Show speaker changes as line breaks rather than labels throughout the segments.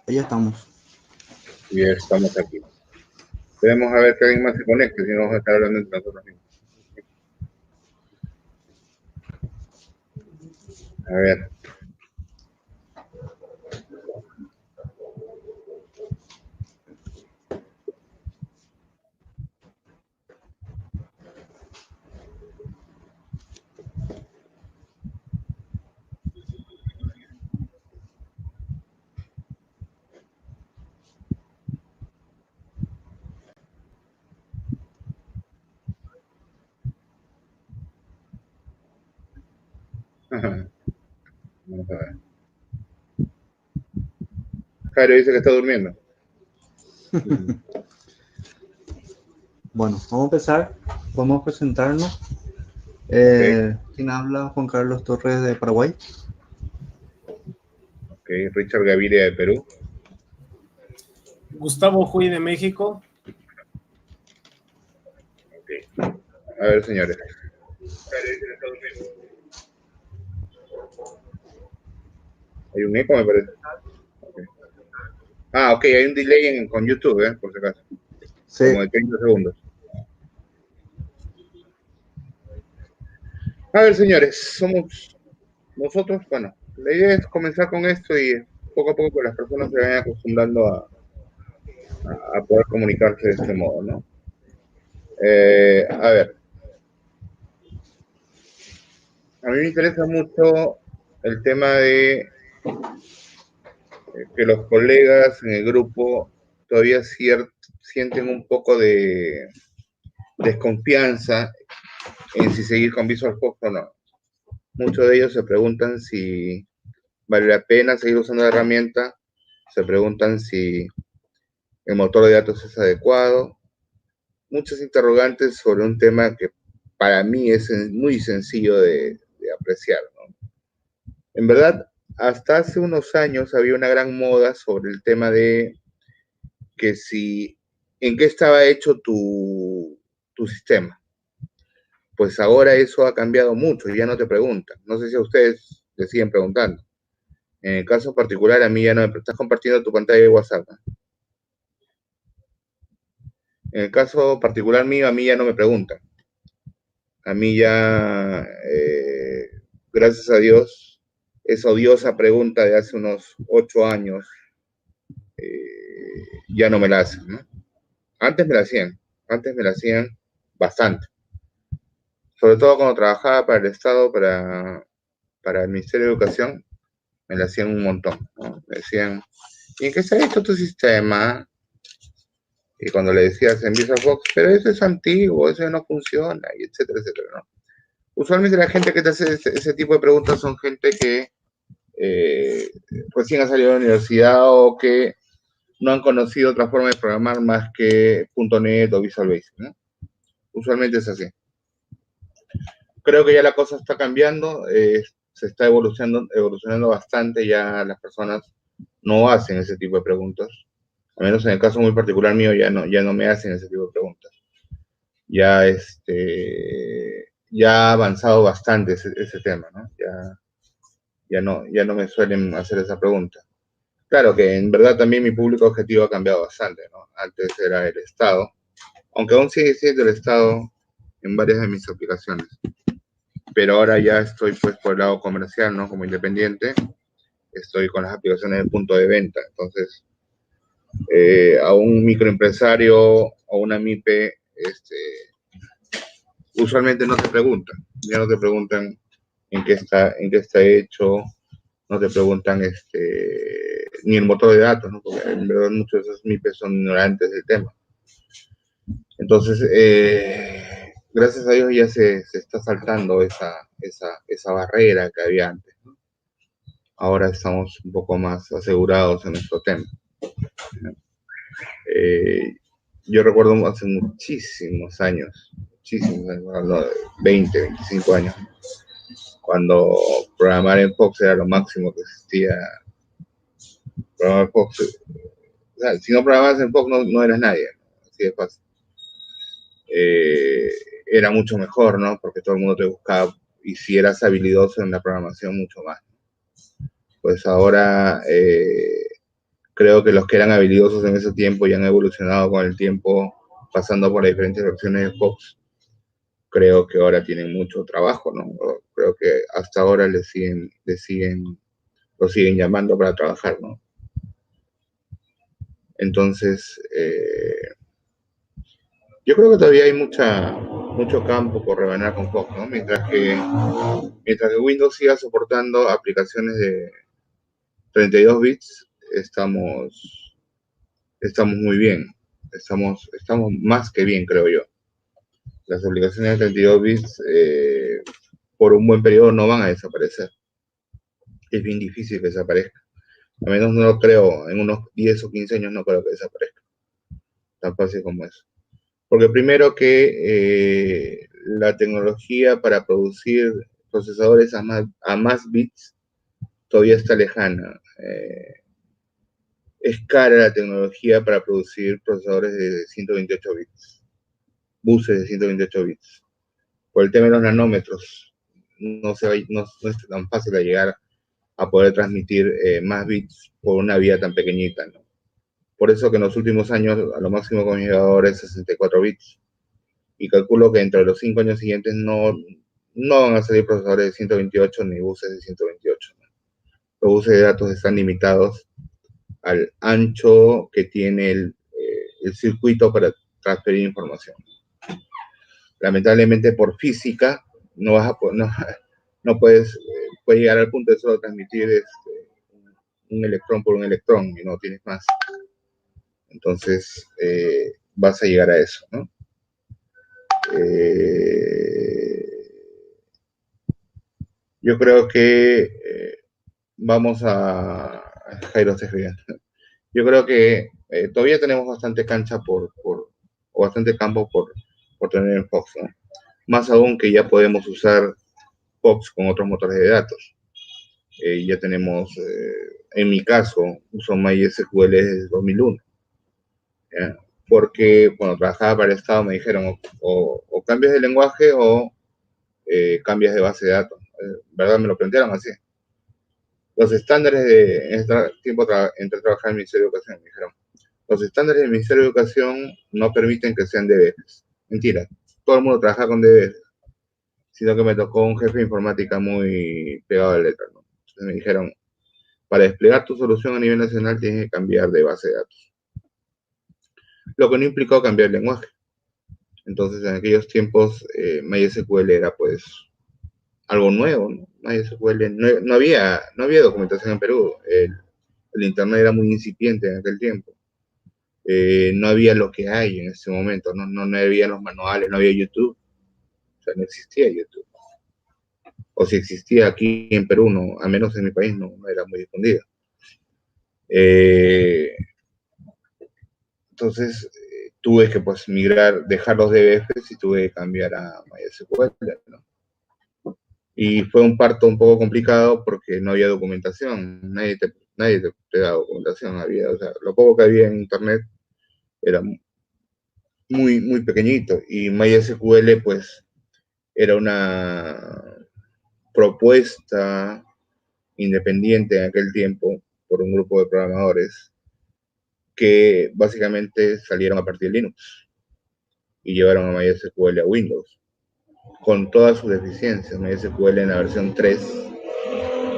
Ya estamos.
Y ya estamos aquí. Debemos a ver que alguien más se conecte, si no vamos a estar hablando entre nosotros mismos. A ver. Vamos a ver. Jairo dice que está durmiendo.
Bueno, vamos a empezar. Podemos presentarnos.
Ok,
¿Quién habla? Juan Carlos Torres de Paraguay.
ok. Richard Gaviria de Perú.
Gustavo Juy de México.
Ok. A ver, señores. Jairo dice que está durmiendo. Hay un eco, me parece. Okay. Ah, ok, hay un delay con YouTube, por si acaso.
Sí.
Como de 30 segundos. A ver, señores, somos nosotros, bueno, la idea es comenzar con esto y poco a poco que las personas se vayan acostumbrando a poder comunicarse de este modo, ¿no? A ver, a mí me interesa mucho el tema de que los colegas en el grupo todavía sienten un poco de desconfianza en si seguir con VisualFox o no. Muchos de ellos se preguntan si vale la pena seguir usando la herramienta, se preguntan si el motor de datos es adecuado, muchas interrogantes sobre un tema que para mí es muy sencillo de apreciar, ¿no? En verdad, hasta hace unos años había una gran moda sobre el tema de que si, en qué estaba hecho tu sistema. Pues ahora eso ha cambiado mucho, ya no te preguntan. No sé si a ustedes les siguen preguntando. En el caso particular, a mí ya no me estás compartiendo tu pantalla de WhatsApp, ¿no? En el caso particular mío, a mí ya no me preguntan. A mí ya, gracias a Dios, esa odiosa pregunta de hace unos 8 años, ya no me la hacen, ¿no? Antes me la hacían bastante. Sobre todo cuando trabajaba para el Estado, para el Ministerio de Educación, me la hacían un montón, ¿no? Me decían, ¿y en qué está hecho tu sistema? Y cuando le decías en VisualFox, pero eso es antiguo, eso no funciona, y etcétera, etcétera, ¿no? Usualmente la gente que te hace ese tipo de preguntas son gente que recién ha salido de la universidad o que no han conocido otra forma de programar más que .NET o Visual Basic, ¿no? Usualmente es así. Creo que ya la cosa está cambiando, se está evolucionando bastante, ya las personas no hacen ese tipo de preguntas. Al menos en el caso muy particular mío ya no me hacen ese tipo de preguntas. Ya ha avanzado bastante ese tema, ¿no? Ya no me suelen hacer esa pregunta. Claro que en verdad también mi público objetivo ha cambiado bastante, ¿no? Antes era el Estado, aunque aún sigue siendo el Estado en varias de mis aplicaciones. Pero ahora ya estoy pues por el lado comercial, ¿no? Como independiente, estoy con las aplicaciones de punto de venta. Entonces, a un microempresario o una MIPE, usualmente no te preguntan. Ya no te preguntan en qué está hecho, no te preguntan ni el motor de datos, ¿no? Porque en verdad muchos de esos MIPES son ignorantes del tema. Entonces, gracias a Dios ya se está saltando esa barrera que había antes, ¿no? Ahora estamos un poco más asegurados en nuestro tema. Yo recuerdo hace muchísimos años, 20, 25 años, cuando programar en Fox era lo máximo que existía. Programar Fox, o sea, si no programabas en Fox no eras nadie, ¿no? Así de fácil. Era mucho mejor, ¿no? Porque todo el mundo te buscaba y si eras habilidoso en la programación, mucho más. Pues ahora creo que los que eran habilidosos en ese tiempo y han evolucionado con el tiempo, pasando por las diferentes versiones de Fox, creo que ahora tienen mucho trabajo, ¿no? Creo que hasta ahora lo siguen llamando para trabajar, ¿no? Entonces, yo creo que todavía hay mucho campo por rebanar con Fox, ¿no? Mientras que Windows siga soportando aplicaciones de 32 bits, estamos muy bien. Estamos más que bien, creo yo. Las aplicaciones de 32 bits por un buen periodo no van a desaparecer. Es bien difícil que desaparezca. A menos no lo creo, en unos 10 o 15 años no creo que desaparezca. Tan fácil como eso. Porque primero que la tecnología para producir procesadores a más bits todavía está lejana. Es cara la tecnología para producir procesadores de 128 bits, buses de 128 bits. Por el tema de los nanómetros, no es tan fácil de llegar a poder transmitir más bits por una vía tan pequeñita, ¿no? Por eso que en los últimos años a lo máximo que hemos llegado ahora es 64 bits. Y calculo que entre los 5 años siguientes no van a salir procesadores de 128 ni buses de 128, ¿no? Los buses de datos están limitados al ancho que tiene el circuito para transferir información. Lamentablemente por física no vas a no puedes llegar al punto de solo transmitir un electrón por un electrón y no tienes más. Entonces vas a llegar a eso, ¿no? Yo creo que vamos a... Jairo está escribiendo. Yo creo que todavía tenemos bastante cancha o bastante campo por tener en Fox, ¿no? Más aún que ya podemos usar Fox con otros motores de datos. Ya tenemos, en mi caso, uso MySQL desde 2001. ¿Ya? Porque cuando trabajaba para el Estado me dijeron o cambias de lenguaje o cambias de base de datos. ¿Verdad? Me lo plantearon así. Los estándares en este tiempo entré a trabajar en el Ministerio de Educación, me dijeron, los estándares del Ministerio de Educación no permiten que sean DBs. Mentira, todo el mundo trabaja con DBs, sino que me tocó un jefe de informática muy pegado de letra, ¿no? Entonces me dijeron, para desplegar tu solución a nivel nacional tienes que cambiar de base de datos. Lo que no implicó cambiar el lenguaje. Entonces en aquellos tiempos MySQL era pues algo nuevo, ¿no? MySQL no había documentación en Perú. El internet era muy incipiente en aquel tiempo. No había lo que hay en ese momento, no había los manuales, no había YouTube, o sea, no existía YouTube. O si existía aquí en Perú, no, al menos en mi país, no era muy difundido. Entonces, tuve que pues migrar, dejar los DBFs y tuve que cambiar a MySQL, ¿no? Y fue un parto un poco complicado porque no había documentación, nadie te da documentación, o sea, lo poco que había en internet era muy pequeñito y MySQL pues era una propuesta independiente en aquel tiempo por un grupo de programadores que básicamente salieron a partir de Linux y llevaron a MySQL a Windows con todas sus deficiencias. MySQL en la versión 3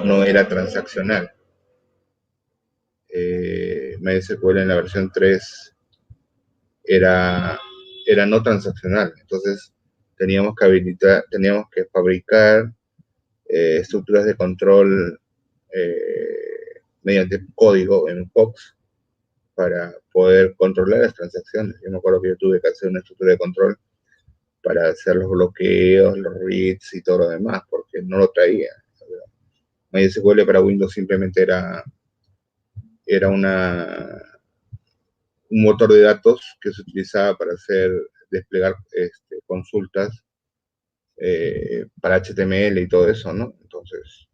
no era transaccional. MySQL en la versión 3 era no transaccional. Entonces teníamos que fabricar estructuras de control mediante código en Fox para poder controlar las transacciones. Yo me acuerdo que yo tuve que hacer una estructura de control para hacer los bloqueos, los reads y todo lo demás, porque no lo traía. MySQL para Windows simplemente era un motor de datos que se utilizaba para desplegar consultas para HTML y todo eso, ¿no? Entonces,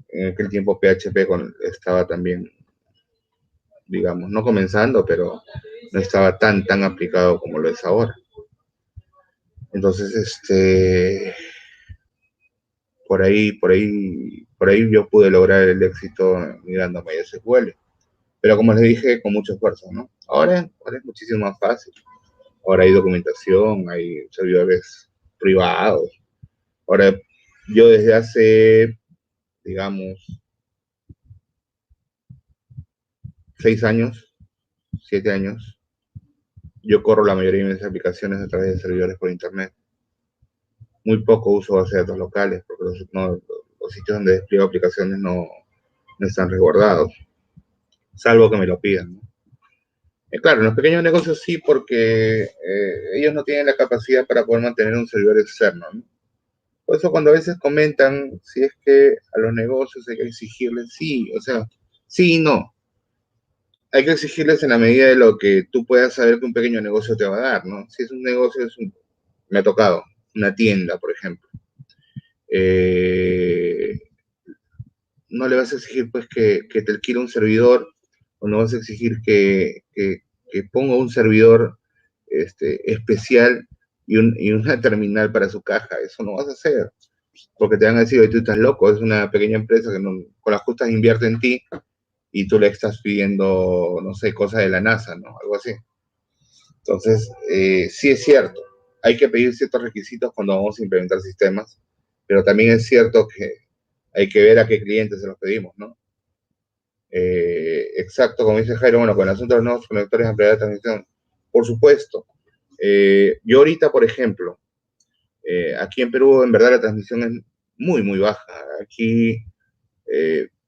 en aquel tiempo PHP estaba también, digamos, no comenzando, pero no estaba tan aplicado como lo es ahora. Entonces, por ahí yo pude lograr el éxito migrando a MySQL. pero como les dije, con mucho esfuerzo, ¿no? Ahora es muchísimo más fácil. Ahora hay documentación, hay servidores privados. Ahora, yo desde hace, digamos, 6 años, 7 años, yo corro la mayoría de mis aplicaciones a través de servidores por internet. Muy poco uso base de datos locales, porque los sitios donde despliego aplicaciones no están resguardados, salvo que me lo pidan, ¿no? Claro, en los pequeños negocios sí, porque ellos no tienen la capacidad para poder mantener un servidor externo, ¿no? Por eso cuando a veces comentan si es que a los negocios hay que exigirles, sí, o sea, sí y no. Hay que exigirles en la medida de lo que tú puedas saber que un pequeño negocio te va a dar, ¿no? Si es un negocio, me ha tocado, una tienda, por ejemplo. Eh, no le vas a exigir pues que te alquile un servidor o no vas a exigir que ponga un servidor especial y una terminal para su caja. Eso no vas a hacer, porque te van a decir, oye, tú estás loco, es una pequeña empresa que con las justas invierte en ti y tú le estás pidiendo, no sé, cosas de la NASA, ¿no? Algo así. Entonces, sí es cierto, hay que pedir ciertos requisitos cuando vamos a implementar sistemas, pero también es cierto que hay que ver a qué clientes se los pedimos, ¿no? Exacto, como dice Jairo, bueno, con el asunto de los nuevos conectores de ampliedad de transmisión, por supuesto. Yo ahorita, por ejemplo, aquí en Perú, en verdad, la transmisión es muy, muy baja. Aquí,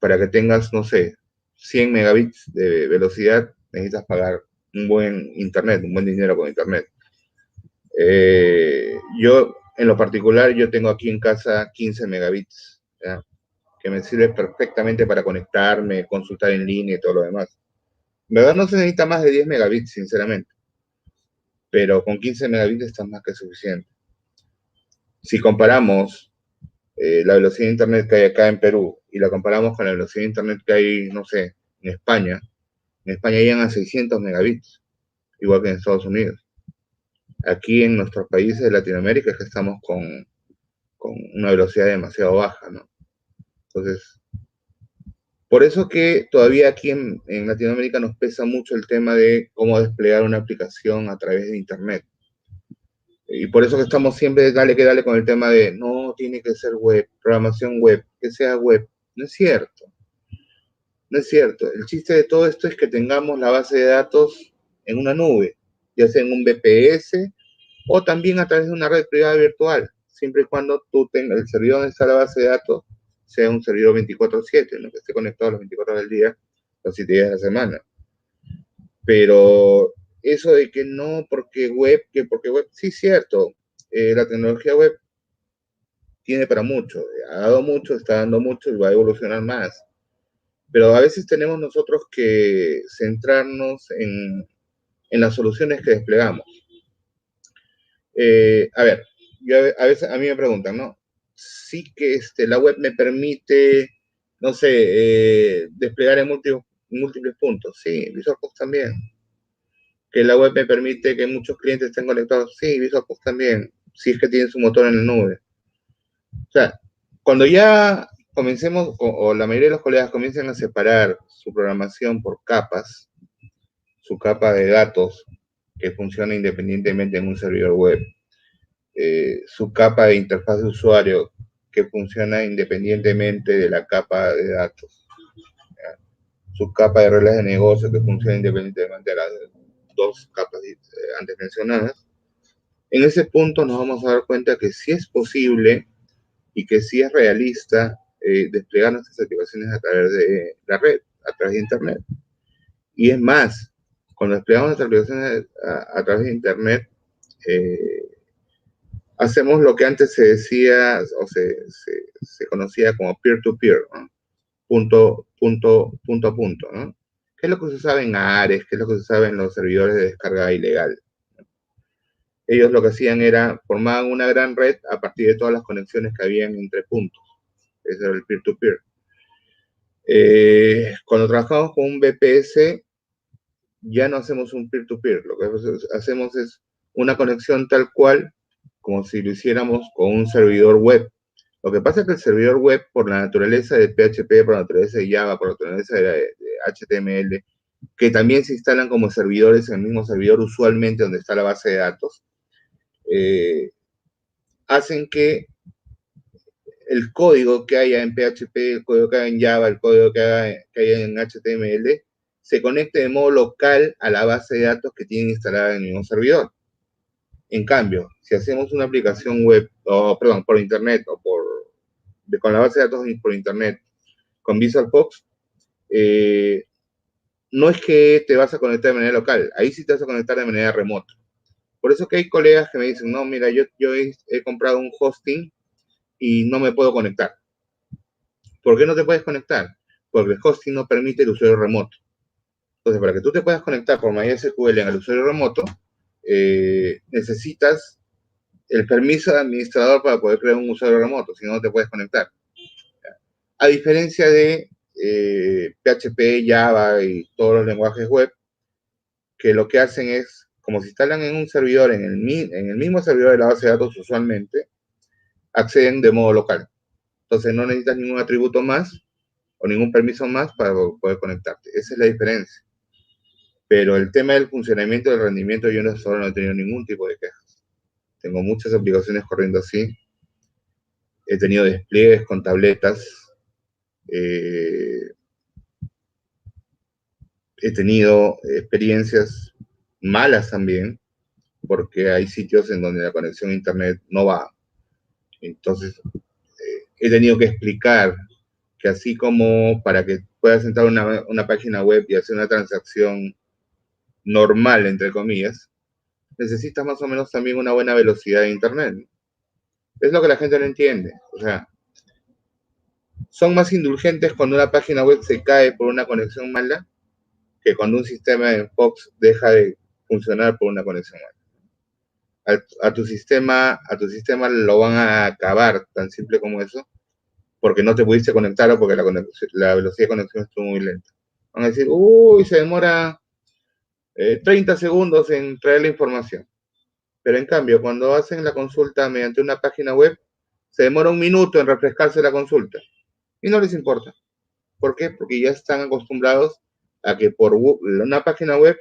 para que tengas, no sé, 100 megabits de velocidad, necesitas pagar un buen internet, un buen dinero con internet. Yo, en lo particular, yo tengo aquí en casa 15 megabits, ¿ya? Que me sirve perfectamente para conectarme, consultar en línea y todo lo demás. En verdad no se necesita más de 10 megabits, sinceramente, pero con 15 megabits está más que suficiente. Si comparamos la velocidad de internet que hay acá en Perú y la comparamos con la velocidad de internet que hay, no sé, en España llegan a 600 megabits, igual que en Estados Unidos. Aquí en nuestros países de Latinoamérica es que estamos con una velocidad demasiado baja, ¿no? Entonces, por eso que todavía aquí en Latinoamérica nos pesa mucho el tema de cómo desplegar una aplicación a través de Internet. Y por eso que estamos siempre dale con el tema de no tiene que ser web, programación web, que sea web. No es cierto. No es cierto. El chiste de todo esto es que tengamos la base de datos en una nube, ya sea en un VPS o también a través de una red privada virtual, siempre y cuando tú tengas el servidor donde está la base de datos, sea un servidor 24/7, ¿no? Que esté conectado las 24 horas del día, los 7 días de la semana. Pero eso de que no, porque web, sí es cierto, la tecnología web tiene para mucho, ha dado mucho, está dando mucho y va a evolucionar más. Pero a veces tenemos nosotros que centrarnos en las soluciones que desplegamos. A ver, a veces a mí me preguntan, ¿no? Sí que la web me permite, no sé, desplegar en múltiples puntos. Sí, VisualCoach también. Que la web me permite que muchos clientes estén conectados. Sí, VisualCoach también. Si es que tiene su motor en la nube. O sea, cuando ya comencemos, o la mayoría de los colegas comiencen a separar su programación por capas, su capa de datos que funciona independientemente en un servidor web, su capa de interfaz de usuario que funciona independientemente de la capa de datos, ¿ya? Su capa de reglas de negocio que funciona independientemente de las dos capas antes mencionadas. En ese punto nos vamos a dar cuenta que sí es posible y que sí es realista desplegar nuestras aplicaciones a través de la red, a través de Internet. Y es más, cuando desplegamos nuestras aplicaciones a través de Internet, hacemos lo que antes se decía o se conocía como peer-to-peer, ¿no? Punto a punto, ¿no? ¿Qué es lo que se sabe en Ares? ¿Qué es lo que se sabe en los servidores de descarga ilegal? Ellos lo que hacían era formaban una gran red a partir de todas las conexiones que habían entre puntos. Ese era el peer-to-peer. Cuando trabajamos con un VPS, ya no hacemos un peer-to-peer. Lo que hacemos es una conexión tal cual como si lo hiciéramos con un servidor web. Lo que pasa es que el servidor web, por la naturaleza de PHP, por la naturaleza de Java, por la naturaleza de HTML, que también se instalan como servidores en el mismo servidor, usualmente donde está la base de datos, hacen que el código que haya en PHP, el código que haya en Java, el código que haya en HTML, se conecte de modo local a la base de datos que tienen instalada en el mismo servidor. En cambio, si hacemos una aplicación web, por internet o con la base de datos por internet, con VisualFox, no es que te vas a conectar de manera local, ahí sí te vas a conectar de manera remota. Por eso que hay colegas que me dicen, no, mira, yo he comprado un hosting y no me puedo conectar. ¿Por qué no te puedes conectar? Porque el hosting no permite el usuario remoto. Entonces, para que tú te puedas conectar por MySQL en el usuario remoto, necesitas el permiso de administrador para poder crear un usuario remoto, si no, no te puedes conectar. A diferencia de PHP, Java y todos los lenguajes web, que lo que hacen es, como se instalan en un servidor, en el mismo servidor de la base de datos usualmente, acceden de modo local. Entonces no necesitas ningún atributo más o ningún permiso más para poder conectarte. Esa es la diferencia. Pero el tema del funcionamiento y del rendimiento, yo hasta ahora no he tenido ningún tipo de quejas. Tengo muchas aplicaciones corriendo así. He tenido despliegues con tabletas. He tenido experiencias malas también, porque hay sitios en donde la conexión a internet no va. Entonces, he tenido que explicar que así como para que puedas entrar a una página web y hacer una transacción normal, entre comillas, necesitas más o menos también una buena velocidad de internet. Es lo que la gente no entiende. O sea, son más indulgentes cuando una página web se cae por una conexión mala que cuando un sistema de Fox deja de funcionar por una conexión mala. A tu sistema lo van a acabar, tan simple como eso, porque no te pudiste conectar o porque la velocidad de conexión estuvo muy lenta. Van a decir, uy, se demora 30 segundos en traer la información. Pero en cambio, cuando hacen la consulta mediante una página web, se demora un minuto en refrescarse la consulta. Y no les importa. ¿Por qué? Porque ya están acostumbrados a que por una página web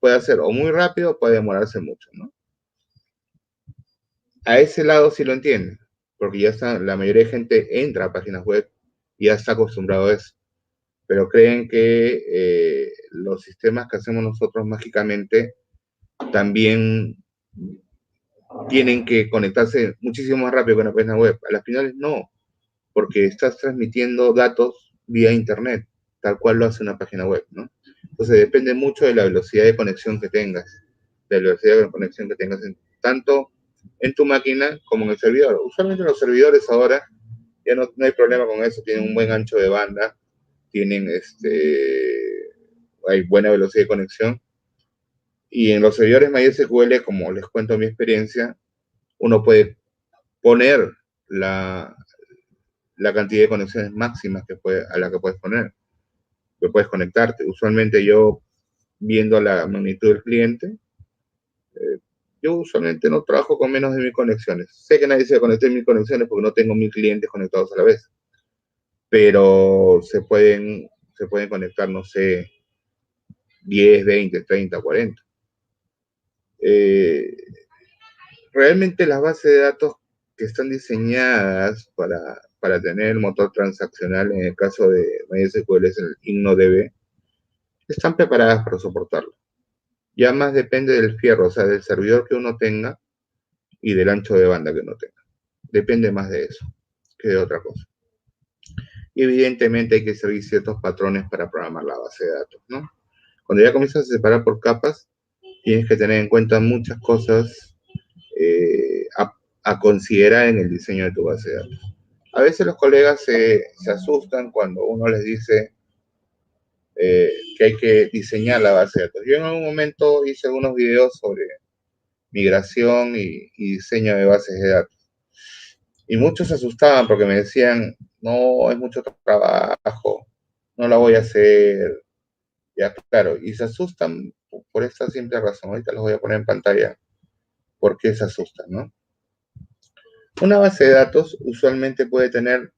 puede ser o muy rápido o puede demorarse mucho, ¿no? A ese lado sí lo entienden, porque ya está, la mayoría de gente entra a páginas web y ya está acostumbrado a eso. Pero creen que los sistemas que hacemos nosotros mágicamente también tienen que conectarse muchísimo más rápido que una página web. A las finales no, porque estás transmitiendo datos vía internet, tal cual lo hace una página web, ¿no? Entonces depende mucho de la velocidad de conexión que tengas, de la velocidad de conexión que tengas tanto en tu máquina como en el servidor. Usualmente los servidores ahora ya no hay problema con eso, tienen un buen ancho de banda, tienen hay buena velocidad de conexión. Y en los servidores MySQL, como les cuento mi experiencia, uno puede poner la cantidad de conexiones máximas a la que puedes poner, que puedes conectarte. Usualmente yo, viendo la magnitud del cliente, yo usualmente no trabajo con menos de 1000 conexiones. Sé que nadie se va a conectar en 1000 conexiones porque no tengo 1000 clientes conectados a la vez, pero se pueden conectar, no sé, 10, 20, 30, 40. Realmente las bases de datos que están diseñadas para tener el motor transaccional, en el caso de MySQL es el InnoDB, están preparadas para soportarlo. Ya más depende del fierro, o sea, del servidor que uno tenga y del ancho de banda que uno tenga. Depende más de eso que de otra cosa. Y evidentemente hay que seguir ciertos patrones para programar la base de datos, ¿no? Cuando ya comienzas a separar por capas, tienes que tener en cuenta muchas cosas a considerar en el diseño de tu base de datos. A veces los colegas se asustan cuando uno les dice que hay que diseñar la base de datos. Yo en algún momento hice unos videos sobre migración y diseño de bases de datos. Y muchos se asustaban porque me decían, no, es mucho trabajo, no la voy a hacer. Ya, claro, y se asustan por esta simple razón. Ahorita los voy a poner en pantalla por qué se asustan, ¿no? Una base de datos usualmente puede tener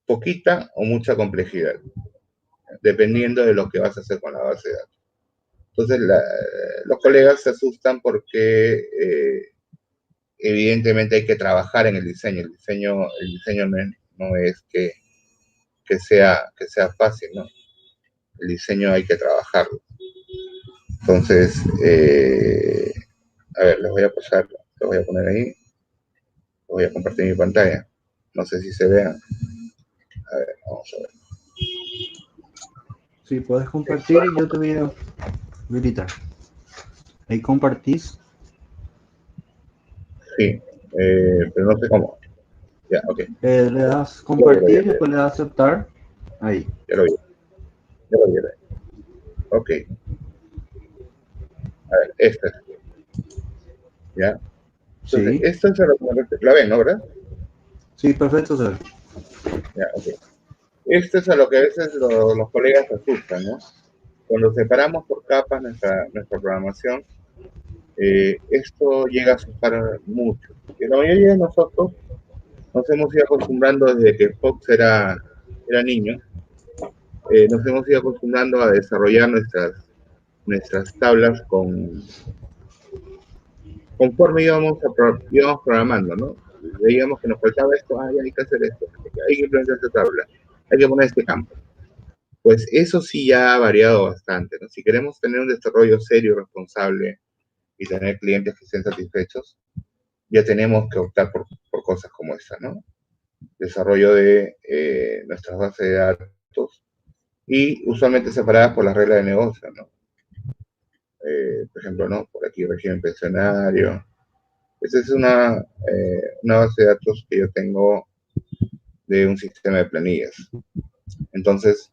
poquita o mucha complejidad. dependiendo de lo que vas a hacer con la base de datos. Entonces, los colegas se asustan porque evidentemente hay que trabajar en el diseño. El diseño no es que sea fácil, ¿no? El diseño hay que trabajarlo. Entonces, a ver, les voy a pasar, les voy a poner ahí, les voy a compartir mi pantalla. No sé si se vean. A ver, vamos a ver.
Sí, puedes compartir y yo te voy a habilitar. Ahí compartís.
Sí, pero no sé cómo. Ya, ok.
Le das
Ya lo vi,
compartir, después le das aceptar. Ahí.
ya lo vi. Ya lo vi. Ok. A ver, esta es. ¿Ya? Entonces,
Sí.
esto es a lo que la ven, ¿no? ¿Verdad?
Sí, perfecto, Seba.
Ya, ok. Esto es a lo que a veces los colegas se asustan, ¿no? Cuando separamos por capas nuestra programación, esto llega a asustar mucho. Y la mayoría de nosotros nos hemos ido acostumbrando desde que Fox era niño, nos hemos ido acostumbrando a desarrollar nuestras tablas conforme íbamos programando, ¿no? Veíamos que nos faltaba esto, hay que hacer esto, hay que implementar esta tabla, hay que poner este campo. Pues eso sí ya ha variado bastante, ¿no? Si queremos tener un desarrollo serio, responsable y tener clientes que estén satisfechos, ya tenemos que optar por cosas como esta, ¿no? Desarrollo de nuestras bases de datos y usualmente separadas por las reglas de negocio, ¿no? Por ejemplo, ¿no? Por aquí régimen pensionario. Esta es una base de datos que yo tengo de un sistema de planillas. Entonces,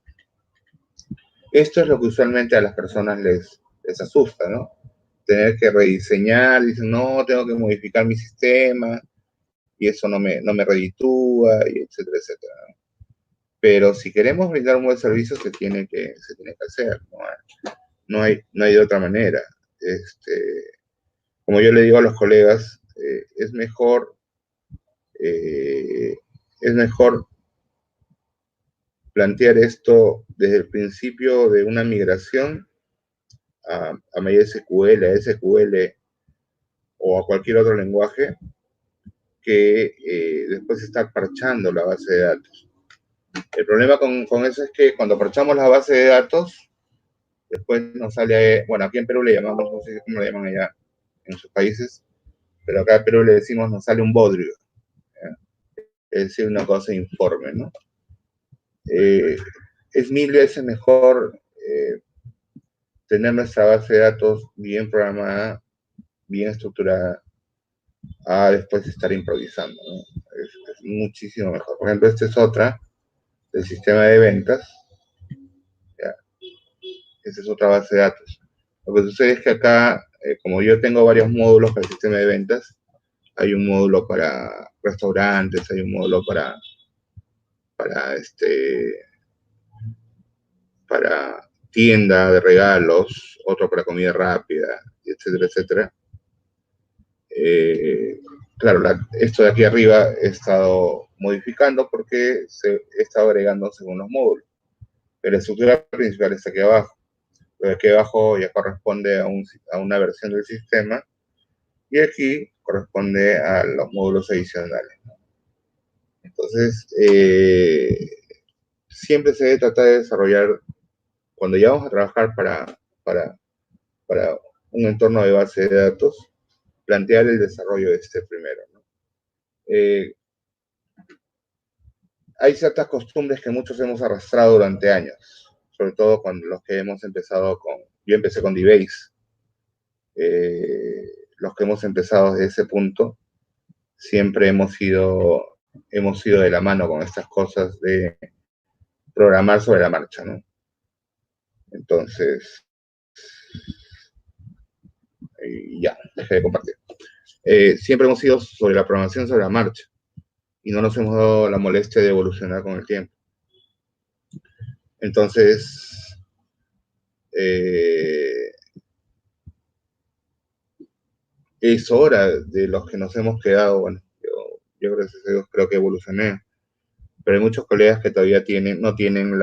esto es lo que usualmente a las personas les asusta, ¿no? Tener que rediseñar, dicen, no, tengo que modificar mi sistema y eso no me reditúa, y etcétera, etcétera. Pero si queremos brindar un buen servicio, se tiene que hacer, no hay de otra manera. Como yo le digo a los colegas, eh, es mejor plantear esto desde el principio de una migración a MySQL, a SQL o a cualquier otro lenguaje que después estar parchando la base de datos. El problema con eso es que cuando parchamos la base de datos, después nos sale, bueno, aquí en Perú le llamamos, no sé cómo le llaman allá en sus países, pero acá en Perú le decimos nos sale un bodrio, ¿ya? Es decir, una cosa informe, ¿no? Eh, es mil veces mejor tener nuestra base de datos bien programada, bien estructurada, a después estar improvisando, ¿no? Es muchísimo mejor. Por ejemplo, esta es otra del sistema de ventas, ¿ya? Esta es otra base de datos. Lo que sucede es que acá, como yo tengo varios módulos para el sistema de ventas, hay un módulo para restaurantes, hay un módulo para, para tienda de regalos, otro para comida rápida, etcétera, etcétera. Claro, esto de aquí arriba he estado modificando porque he estado agregando según los módulos. Pero la estructura principal está aquí abajo. Lo de aquí abajo ya corresponde a una versión del sistema y aquí corresponde a los módulos adicionales. Entonces, siempre se debe tratar de desarrollar, cuando ya vamos a trabajar para un entorno de base de datos, plantear el desarrollo de este primero, ¿no? Hay ciertas costumbres que muchos hemos arrastrado durante años, sobre todo con los que hemos empezado yo empecé con DBase, los que hemos empezado desde ese punto, siempre hemos ido de la mano con estas cosas de programar sobre la marcha, ¿no? Entonces, ya, dejé de compartir. Siempre hemos ido sobre la programación sobre la marcha y no nos hemos dado la molestia de evolucionar con el tiempo. Entonces, es hora de los que nos hemos quedado, bueno, yo gracias a Dios creo que evolucioné, pero hay muchos colegas que todavía no tienen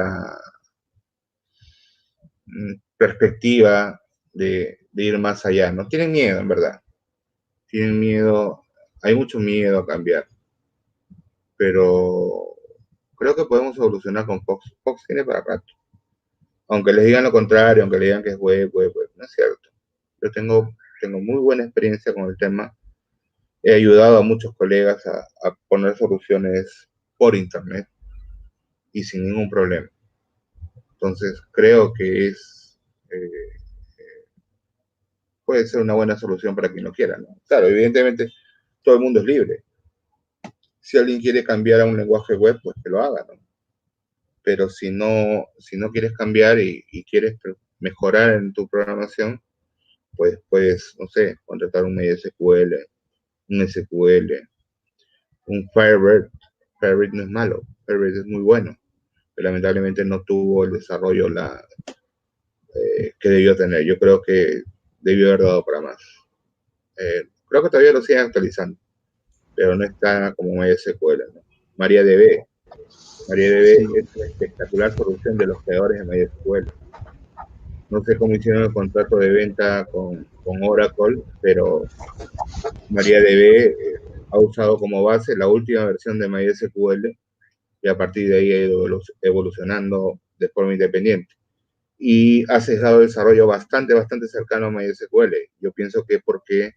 perspectiva de ir más allá, ¿no? Tienen miedo, en verdad. Tienen miedo, hay mucho miedo a cambiar, pero creo que podemos evolucionar con Fox. Fox tiene para rato. Aunque les digan lo contrario, aunque le digan que es web, no es cierto. Yo tengo muy buena experiencia con el tema. He ayudado a muchos colegas a poner soluciones por internet y sin ningún problema. Entonces, creo que puede ser una buena solución para quien lo quiera, ¿no? Claro, evidentemente, todo el mundo es libre. Si alguien quiere cambiar a un lenguaje web, pues que lo haga, ¿no? Pero si no quieres cambiar y quieres mejorar en tu programación, pues puedes, no sé, contratar un MySQL, un SQL, un Firebird. Firebird no es malo, Firebird es muy bueno, pero lamentablemente no tuvo el desarrollo que debió tener. Yo creo que debió haber dado para más. Creo que todavía lo siguen actualizando, pero no está como MySQL, ¿no? MariaDB. MariaDB
Sí.
es una espectacular solución de los creadores de MySQL. No sé cómo hicieron el contrato de venta con Oracle, pero MariaDB ha usado como base la última versión de MySQL y a partir de ahí ha ido evolucionando de forma independiente. Y ha cesado el desarrollo bastante cercano a MySQL. Yo pienso que es porque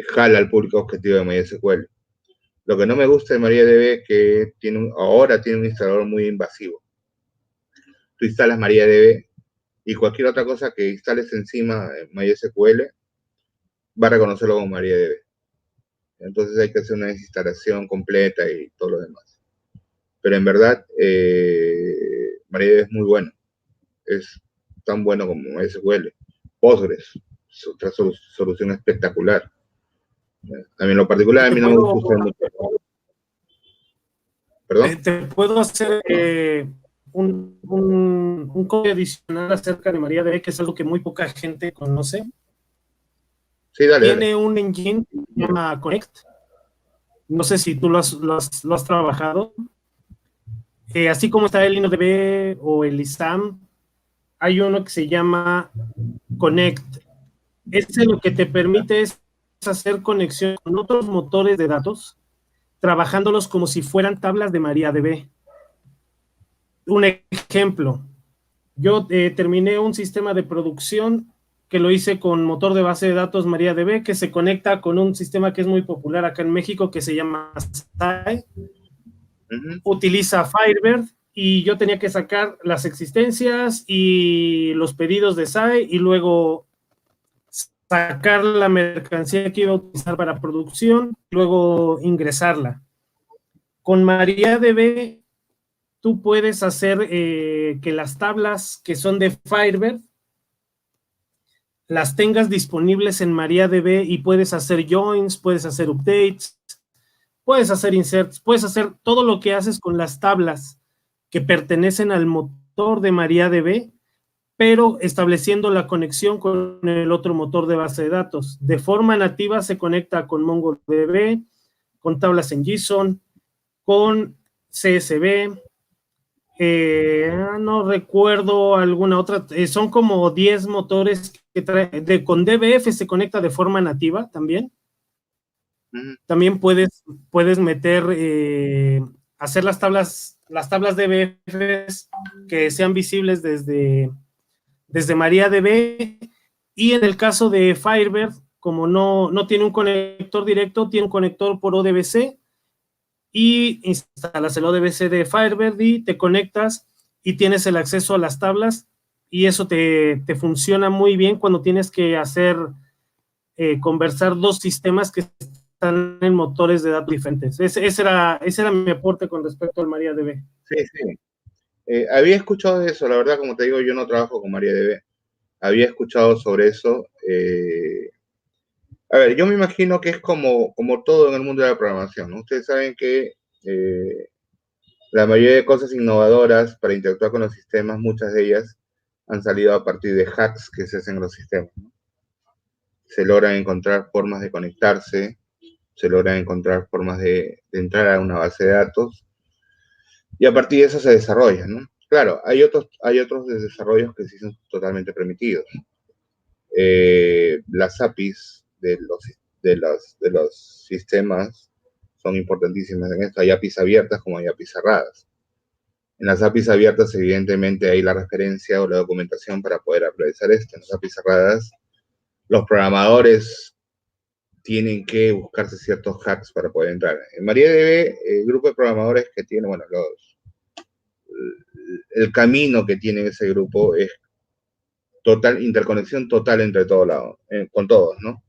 jala al público objetivo de MySQL. Lo que no me gusta de MariaDB es que ahora tiene un instalador muy invasivo. Tú instalas MariaDB y cualquier otra cosa que instales encima de MySQL va a reconocerlo como MariaDB. Entonces hay que hacer una desinstalación completa y todo lo demás. Pero en verdad, MariaDB es muy bueno. Es tan bueno como MySQL. Postgres es otra solución espectacular. A mí en lo particular, a mí no me gusta usar mucho. ¿Perdón?
Te puedo hacer un código adicional acerca de MariaDB, que es algo que muy poca gente conoce.
Sí, dale.
Tiene un engine que se llama Connect. No sé si tú lo has trabajado. Así como está el InnoDB o el ISAM, hay uno que se llama Connect. Este lo que te permite es hacer conexión con otros motores de datos, trabajándolos como si fueran tablas de MariaDB. Un ejemplo, yo terminé un sistema de producción que lo hice con motor de base de datos MariaDB, que se conecta con un sistema que es muy popular acá en México, que se llama SAI. Utiliza Firebird, y yo tenía que sacar las existencias y los pedidos de SAI, y luego sacar la mercancía que iba a utilizar para producción, y luego ingresarla. Con MariaDB tú puedes hacer que las tablas que son de Firebird las tengas disponibles en MariaDB, y puedes hacer joins, puedes hacer updates, puedes hacer inserts, puedes hacer todo lo que haces con las tablas que pertenecen al motor de MariaDB, pero estableciendo la conexión con el otro motor de base de datos. De forma nativa se conecta con MongoDB, con tablas en JSON, con CSV, no recuerdo alguna otra, son como 10 motores que trae, con DBF se conecta de forma nativa también. También puedes meter, hacer las tablas DBF que sean visibles desde MariaDB, y en el caso de Firebird, como no tiene un conector directo, tiene un conector por ODBC, y instalas el ODBC de Firebird y te conectas y tienes el acceso a las tablas, y eso te funciona muy bien cuando tienes que hacer conversar dos sistemas que están en motores de datos diferentes. Ese era mi aporte con respecto al MariaDB.
Sí. Había escuchado de eso, la verdad, como te digo, yo no trabajo con MariaDB. Había escuchado sobre eso. A ver, yo me imagino que es como todo en el mundo de la programación, ¿no? Ustedes saben que la mayoría de cosas innovadoras para interactuar con los sistemas, muchas de ellas han salido a partir de hacks que se hacen en los sistemas, ¿no? Se logran encontrar formas de conectarse, se logran encontrar formas de entrar a una base de datos, y a partir de eso se desarrolla, ¿no? claro, hay otros desarrollos que sí son totalmente permitidos. Las APIs de los sistemas son importantísimas en esto. Hay APIs abiertas como hay APIs cerradas. En las APIs abiertas, evidentemente, hay la referencia o la documentación para poder realizar esto. En las APIs cerradas, los programadores tienen que buscarse ciertos hacks para poder entrar. En MariaDB, el grupo de programadores que tiene, bueno, el camino que tiene ese grupo es interconexión total entre todos lados, con todos, ¿no?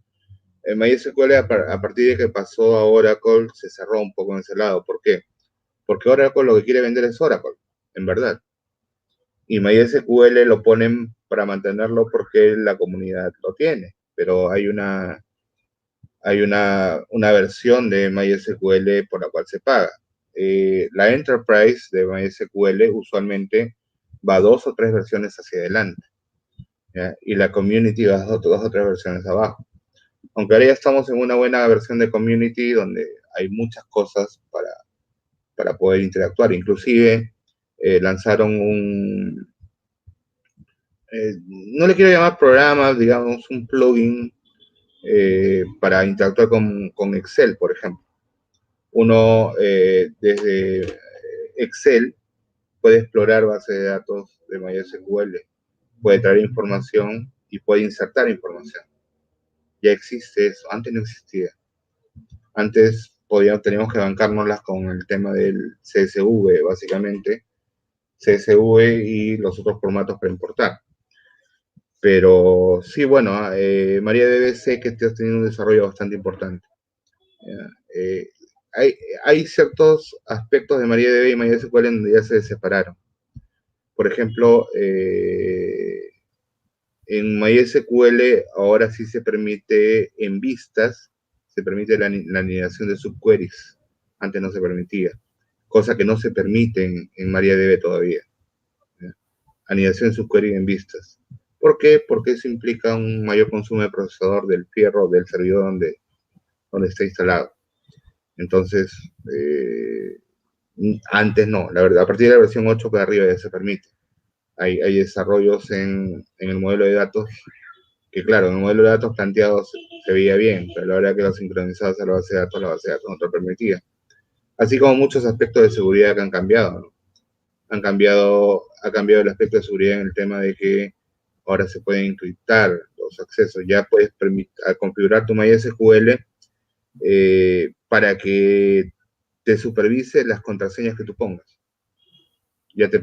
En MySQL, a partir de que pasó a Oracle, se cerró un poco en ese lado. ¿Por qué? Porque Oracle lo que quiere vender es Oracle, en verdad. Y MySQL lo ponen para mantenerlo porque la comunidad lo tiene. Pero hay una versión de MySQL por la cual se paga. La Enterprise de MySQL usualmente va 2 o 3 versiones hacia adelante, ¿ya? Y la Community va 2 o 3 versiones abajo. Aunque ahora ya estamos en una buena versión de Community donde hay muchas cosas para poder interactuar. Inclusive lanzaron no le quiero llamar programa, digamos un plugin para interactuar con Excel, por ejemplo. Uno desde Excel puede explorar base de datos de MySQL, puede traer información y puede insertar información. Ya existe eso, antes no existía. Antes teníamos que bancárnoslas con el tema del CSV, básicamente, CSV y los otros formatos para importar. Pero sí, bueno, MariaDB sé que has tenido un desarrollo bastante importante. Hay ciertos aspectos de MariaDB y MySQL en donde ya se separaron. Por ejemplo, en MySQL ahora sí se permite en vistas, se permite la anidación de subqueries. Antes no se permitía, cosa que no se permite en MariaDB todavía. Anidación de subquery en vistas. ¿Por qué? Porque eso implica un mayor consumo de procesador del fierro del servidor donde está instalado. Entonces, antes no, la verdad, a partir de la versión 8 para arriba ya se permite. Hay desarrollos en el modelo de datos que, claro, en el modelo de datos planteado se veía bien, pero a la hora que lo sincronizabas a la base de datos no te lo permitía. Así como muchos aspectos de seguridad que han cambiado, ¿no? Ha cambiado el aspecto de seguridad en el tema de que ahora se pueden encriptar los accesos. Ya puedes configurar tu MySQL para que te supervise las contraseñas que tú pongas. Ya te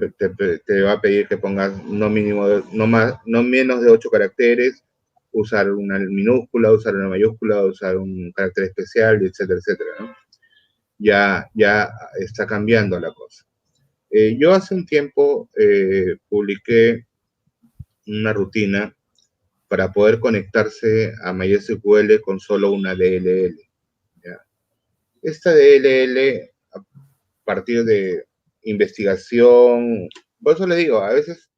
va a pedir que pongas no menos de 8 caracteres, usar una minúscula, usar una mayúscula, usar un carácter especial, etcétera, etcétera, ¿no? Ya está cambiando la cosa. Yo hace un tiempo publiqué una rutina para poder conectarse a MySQL con solo una DLL. ¿Ya? Esta DLL, a partir de investigación, por eso le digo, a veces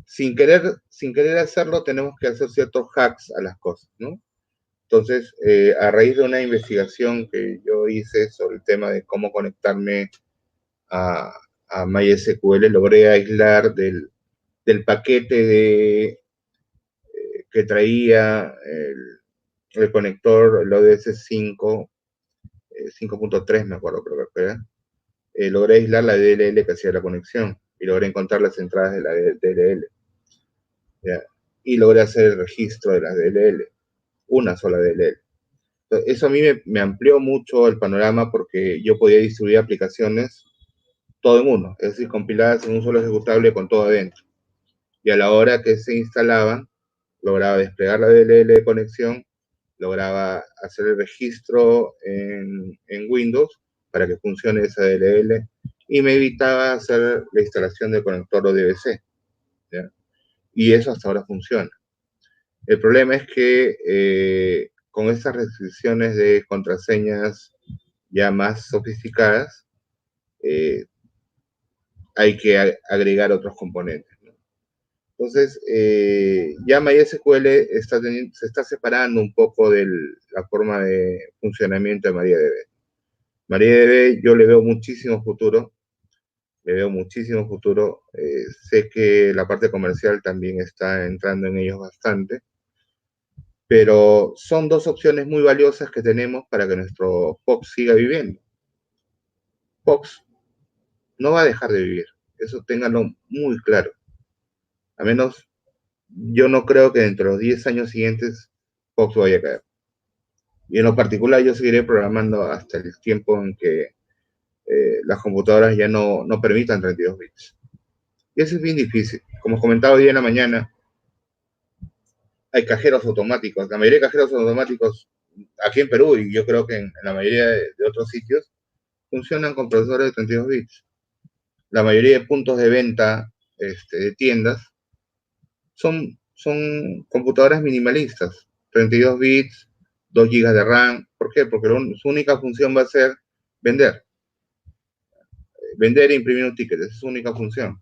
sin querer hacerlo tenemos que hacer ciertos hacks a las cosas, ¿no? Entonces, a raíz de una investigación que yo hice sobre el tema de cómo conectarme a MySQL, logré aislar del paquete que traía el conector, el ODS 5, 5.3 me acuerdo, creo que era. Logré aislar la DLL que hacía la conexión y logré encontrar las entradas de la DLL. ¿Ya? Y logré hacer el registro de las DLL, una sola DLL. Entonces, eso a mí me amplió mucho el panorama porque yo podía distribuir aplicaciones todo en uno, es decir, compiladas en un solo ejecutable con todo adentro. Y a la hora que se instalaban, lograba desplegar la DLL de conexión, lograba hacer el registro en Windows para que funcione esa DLL y me evitaba hacer la instalación del conector ODBC, ¿ya? Y eso hasta ahora funciona. El problema es que con estas restricciones de contraseñas ya más sofisticadas, hay que agregar otros componentes. Entonces, ya MySQL se está separando un poco de la forma de funcionamiento de MariaDB. MariaDB yo le veo muchísimo futuro. le veo muchísimo futuro. Sé que la parte comercial también está entrando en ellos bastante, pero son dos opciones muy valiosas que tenemos para que nuestro POX siga viviendo. POX no va a dejar de vivir, eso ténganlo muy claro. A menos, yo no creo que dentro de los 10 años siguientes POX vaya a caer. Y en lo particular yo seguiré programando hasta el tiempo en que las computadoras ya no permitan 32 bits. Y eso es bien difícil. Como comentaba hoy en la mañana, hay cajeros automáticos. La mayoría de cajeros automáticos aquí en Perú, y yo creo que en la mayoría de otros sitios, funcionan con procesadores de 32 bits. La mayoría de puntos de venta de tiendas son computadoras minimalistas. 32 bits, 2 GB de RAM. ¿Por qué? Porque su única función va a ser vender. Vender e imprimir un ticket. Esa es su única función.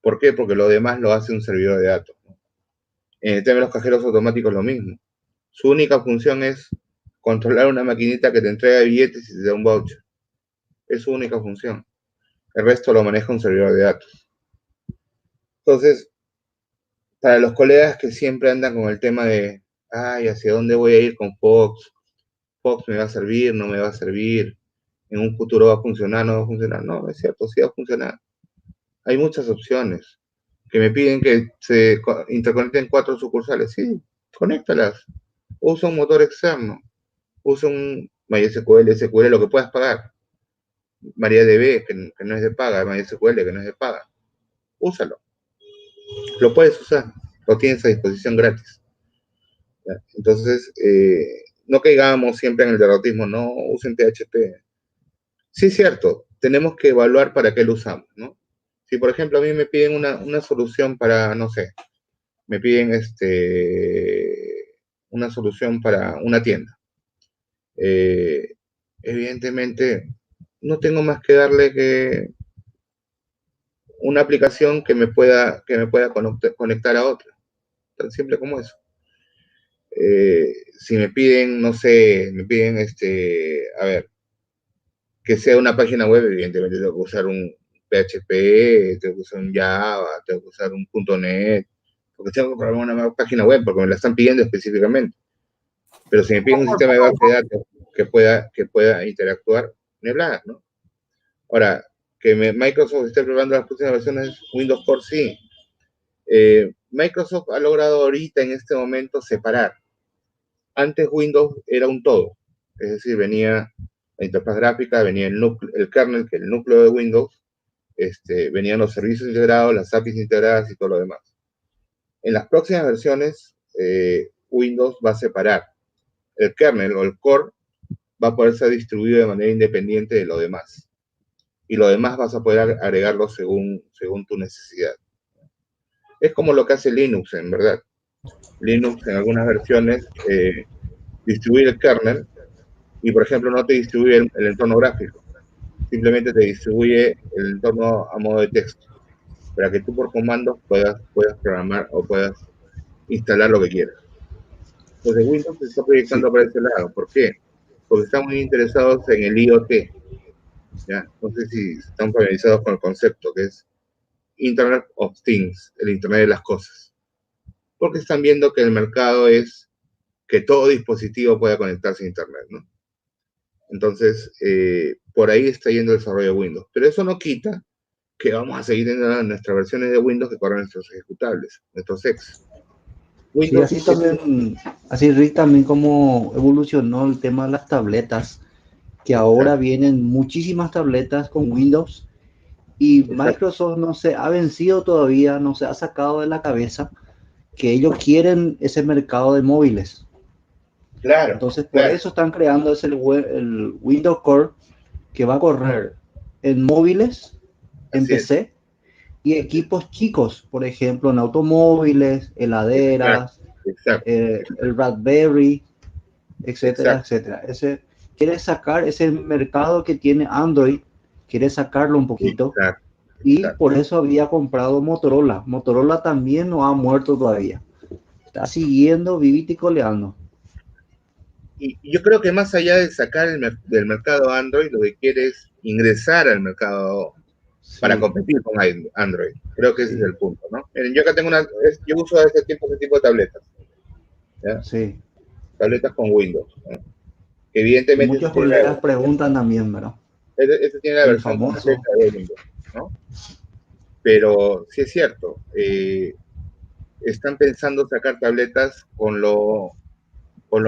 ¿Por qué? Porque lo demás lo hace un servidor de datos. En el tema de los cajeros automáticos lo mismo. Su única función es controlar una maquinita que te entrega billetes y te da un voucher. Es su única función. El resto lo maneja un servidor de datos. Entonces, para los colegas que siempre andan con el tema de, ay, ¿hacia dónde voy a ir con Fox? Fox me va a servir, no me va a servir, en un futuro va a funcionar, no va a funcionar. No, es cierto, sí va a funcionar. Hay muchas opciones. Que me piden que se interconecten 4 sucursales. Sí, conéctalas. Usa un motor externo. Usa un MySQL, SQL, lo que puedas pagar. MariaDB, que no es de paga. MySQL, que no es de paga. Úsalo. Lo puedes usar. Lo tienes a disposición gratis. ¿Ya? Entonces, no caigamos siempre en el derrotismo. No usen PHP. Sí, es cierto. Tenemos que evaluar para qué lo usamos, ¿no? Si, por ejemplo, a mí me piden una solución para, no sé, me piden una solución para una tienda. Evidentemente, no tengo más que darle que una aplicación que me pueda conectar a otra. Tan simple como eso. Si me piden, no sé, me piden, a ver, que sea una página web, evidentemente tengo que usar un PHP, tengo que usar un Java, tengo que usar un .NET, porque tengo que programar una página web, porque me la están pidiendo específicamente. Pero si me piden un sistema de base de datos que pueda interactuar, ni hablar, ¿no? Ahora, que Microsoft esté probando las próximas versiones Windows Core, sí. Microsoft ha logrado ahorita, en este momento, separar. Antes Windows era un todo. Es decir, venía la interfaz gráfica, venía el kernel, que es el núcleo de Windows, venían los servicios integrados, las APIs integradas y todo lo demás. En las próximas versiones, Windows va a separar el kernel o el core, va a poder ser distribuido de manera independiente de lo demás. Y lo demás vas a poder agregarlo según tu necesidad. Es como lo que hace Linux, en verdad. Linux en algunas versiones distribuye el kernel y, por ejemplo, no te distribuye el entorno gráfico. Simplemente te distribuye el entorno a modo de texto, para que tú por comandos puedas programar o puedas instalar lo que quieras. Entonces Windows se está proyectando para ese lado. ¿Por qué? Porque están muy interesados en el IoT. ¿Ya? No sé si están familiarizados con el concepto, que es Internet of Things, el Internet de las cosas. Porque están viendo que el mercado es que todo dispositivo pueda conectarse a Internet, ¿no? Entonces, por ahí está yendo el desarrollo de Windows. Pero eso no quita que vamos a seguir teniendo nuestras versiones de Windows que corren nuestros ejecutables, nuestros ex.
Windows, sí, así Rick, también como evolucionó el tema de las tabletas, que ahora vienen muchísimas tabletas con Windows y Microsoft no se ha vencido todavía, no se ha sacado de la cabeza que ellos quieren ese mercado de móviles.
Claro.
Entonces, por eso están creando el Windows Core, que va a correr en móviles, en PC, y equipos chicos, por ejemplo, en automóviles, heladeras, el Raspberry, etcétera, etcétera. Quiere sacar ese mercado que tiene Android, quiere sacarlo un poquito, y por eso había comprado Motorola. Motorola también no ha muerto todavía. Está siguiendo vivito y coleando.
Y yo creo que más allá de sacar del mercado Android, lo que quiere es ingresar al mercado para competir con Android. Creo que ese es el punto, ¿no? Miren, yo acá tengo yo uso ese tipo de tabletas, ¿ya?
Sí.
Tabletas con Windows, ¿no? Que
Y
evidentemente
muchos colegas preguntan también, ¿verdad?
este tiene la
El
versión
famoso.
completa de Windows, ¿no? Pero sí es cierto, están pensando sacar tabletas con lo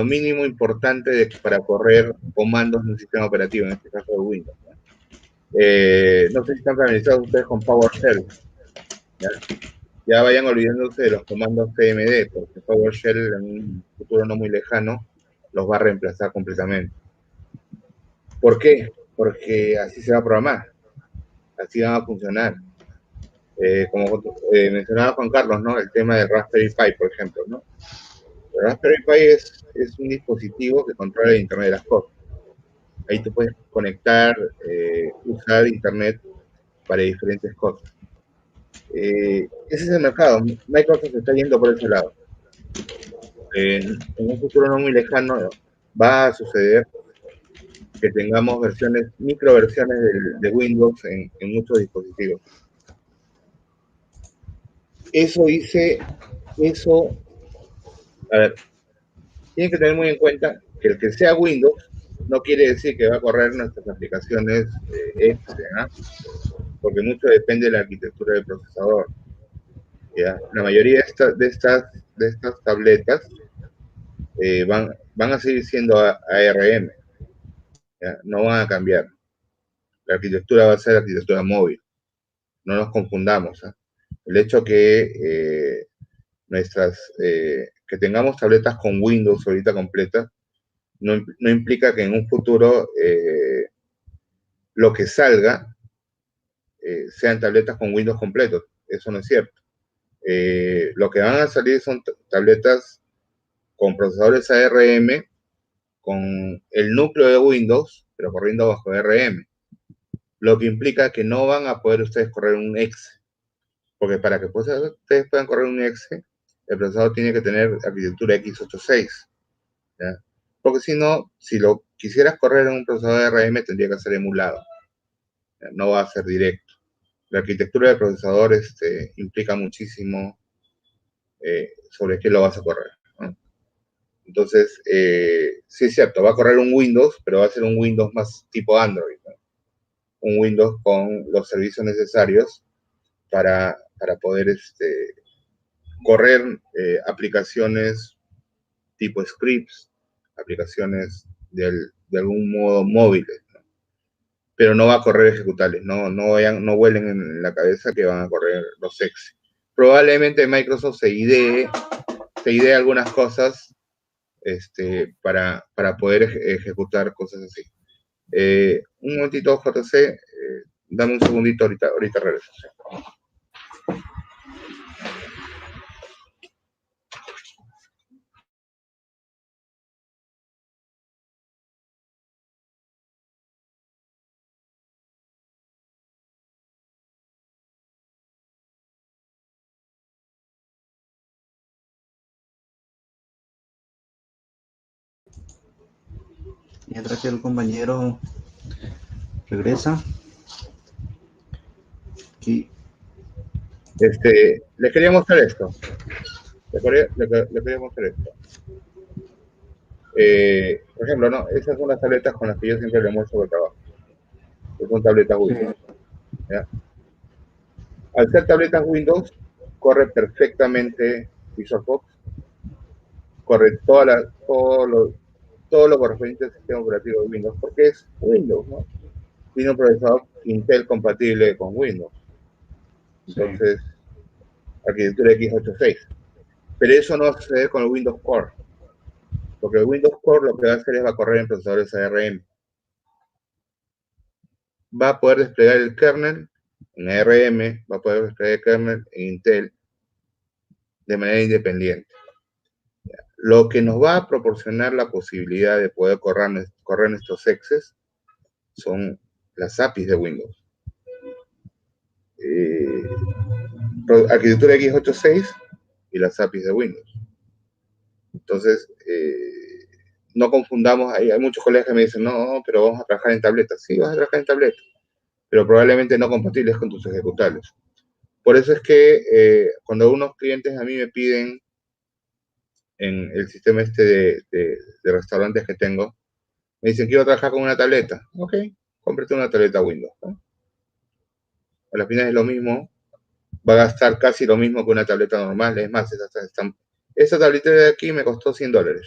mínimo importante para correr comandos de un sistema operativo, en este caso de Windows, ¿no? No sé si están familiarizados ustedes con PowerShell, ¿ya? Ya vayan olvidándose de los comandos CMD, porque PowerShell en un futuro no muy lejano los va a reemplazar completamente. ¿Por qué? Porque así se va a programar, así van a funcionar. Como mencionaba Juan Carlos, ¿no? El tema del Raspberry Pi, por ejemplo, ¿no? El Raspberry Pi es un dispositivo que controla el Internet de las cosas. Ahí tú puedes conectar, usar Internet para diferentes cosas. Ese es el mercado. Microsoft está yendo por ese lado. En un futuro no muy lejano va a suceder que tengamos microversiones de Windows en muchos dispositivos. A ver, tienen que tener muy en cuenta que el que sea Windows no quiere decir que va a correr nuestras aplicaciones exe, ¿eh? Porque mucho depende de la arquitectura del procesador, ¿ya? La mayoría de estas tabletas van a seguir siendo ARM, ¿ya? No van a cambiar. La arquitectura va a ser arquitectura móvil. No nos confundamos, ¿eh? El hecho que que tengamos tabletas con Windows ahorita completas no implica que en un futuro lo que salga sean tabletas con Windows completos. Eso no es cierto. Lo que van a salir son tabletas con procesadores ARM, con el núcleo de Windows, pero corriendo bajo ARM. Lo que implica que no van a poder ustedes correr un exe. Porque para que ustedes puedan correr un exe, el procesador tiene que tener arquitectura x86, ¿ya? Porque si no, si lo quisieras correr en un procesador ARM, tendría que ser emulado, ¿ya? No va a ser directo. La arquitectura del procesador implica muchísimo sobre qué lo vas a correr, ¿no? Entonces, sí es cierto, va a correr un Windows, pero va a ser un Windows más tipo Android, ¿no? Un Windows con los servicios necesarios para poder correr aplicaciones tipo scripts, aplicaciones de algún modo móviles, ¿no? Pero no va a correr ejecutables, no vuelen en la cabeza que van a correr los exe. Probablemente Microsoft se idee algunas cosas para poder ejecutar cosas así. Un momentito, JC, dame un segundito, ahorita regreso.
Mientras que el compañero regresa. Aquí.
Les quería mostrar esto. Les quería mostrar esto. Por ejemplo, ¿no? Esas son las tabletas con las que yo siempre le muestro el trabajo. Son tabletas Windows, ¿ya? Al ser tabletas Windows, corre perfectamente Visual Fox, corre todo lo correspondiente al sistema operativo de Windows, porque es Windows, ¿no? Tiene un procesador Intel compatible con Windows. Entonces, arquitectura x86. Pero eso no va a suceder con el Windows Core, porque el Windows Core lo que va a hacer es va a correr en procesadores ARM. Va a poder desplegar el kernel en ARM, va a poder desplegar el kernel en Intel de manera independiente. Lo que nos va a proporcionar la posibilidad de poder correr nuestros exes son las APIs de Windows. Arquitectura x86 y las APIs de Windows. Entonces, no confundamos, hay muchos colegas que me dicen, no, pero vamos a trabajar en tabletas. Sí, vas a trabajar en tabletas, pero probablemente no compatibles con tus ejecutables. Por eso es que cuando unos clientes a mí me piden en el sistema de restaurantes que tengo, me dicen, quiero trabajar con una tableta. Ok, cómprate una tableta Windows, ¿no? A la final es lo mismo, va a gastar casi lo mismo que una tableta normal. Es más, esa tableta de aquí me costó $100.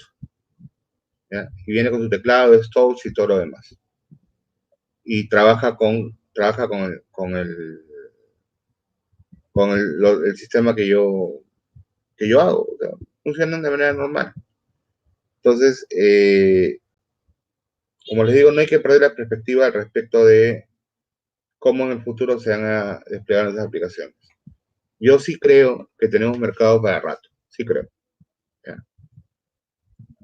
¿Ya? Y viene con su teclado, touch y todo lo demás. Y trabaja con el sistema que yo hago. O sea, funcionan de manera normal. Entonces, como les digo, no hay que perder la perspectiva al respecto de cómo en el futuro se van a desplegar esas aplicaciones. Yo sí creo que tenemos mercado para rato, sí creo. ¿Ya?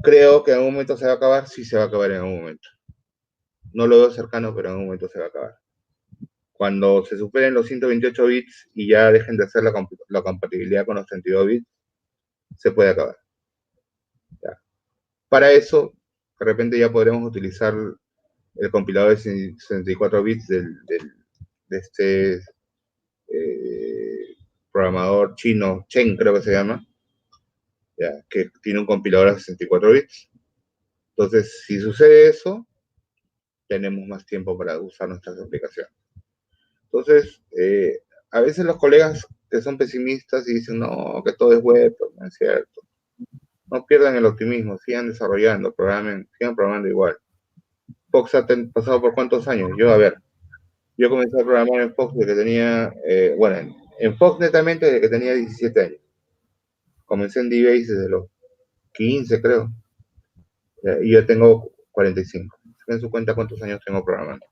Creo que en algún momento se va a acabar, sí se va a acabar en algún momento. No lo veo cercano, pero en algún momento se va a acabar. Cuando se superen los 128 bits y ya dejen de hacer la compatibilidad con los 32 bits, se puede acabar. ¿Ya? Para eso, de repente ya podremos utilizar el compilador de 64 bits de este programador chino, Chen creo que se llama, ¿ya? Que tiene un compilador de 64 bits. Entonces, si sucede eso, tenemos más tiempo para usar nuestras aplicaciones. Entonces, a veces los colegas que son pesimistas y dicen, no, que todo es web, pues no es cierto. No pierdan el optimismo, sigan desarrollando, sigan programando igual. Fox ha pasado por ¿cuántos años? Yo comencé a programar en Fox desde que tenía, en Fox netamente desde que tenía 17 años. Comencé en DBase desde los 15, creo. Y yo tengo 45. En su cuenta cuántos años tengo programando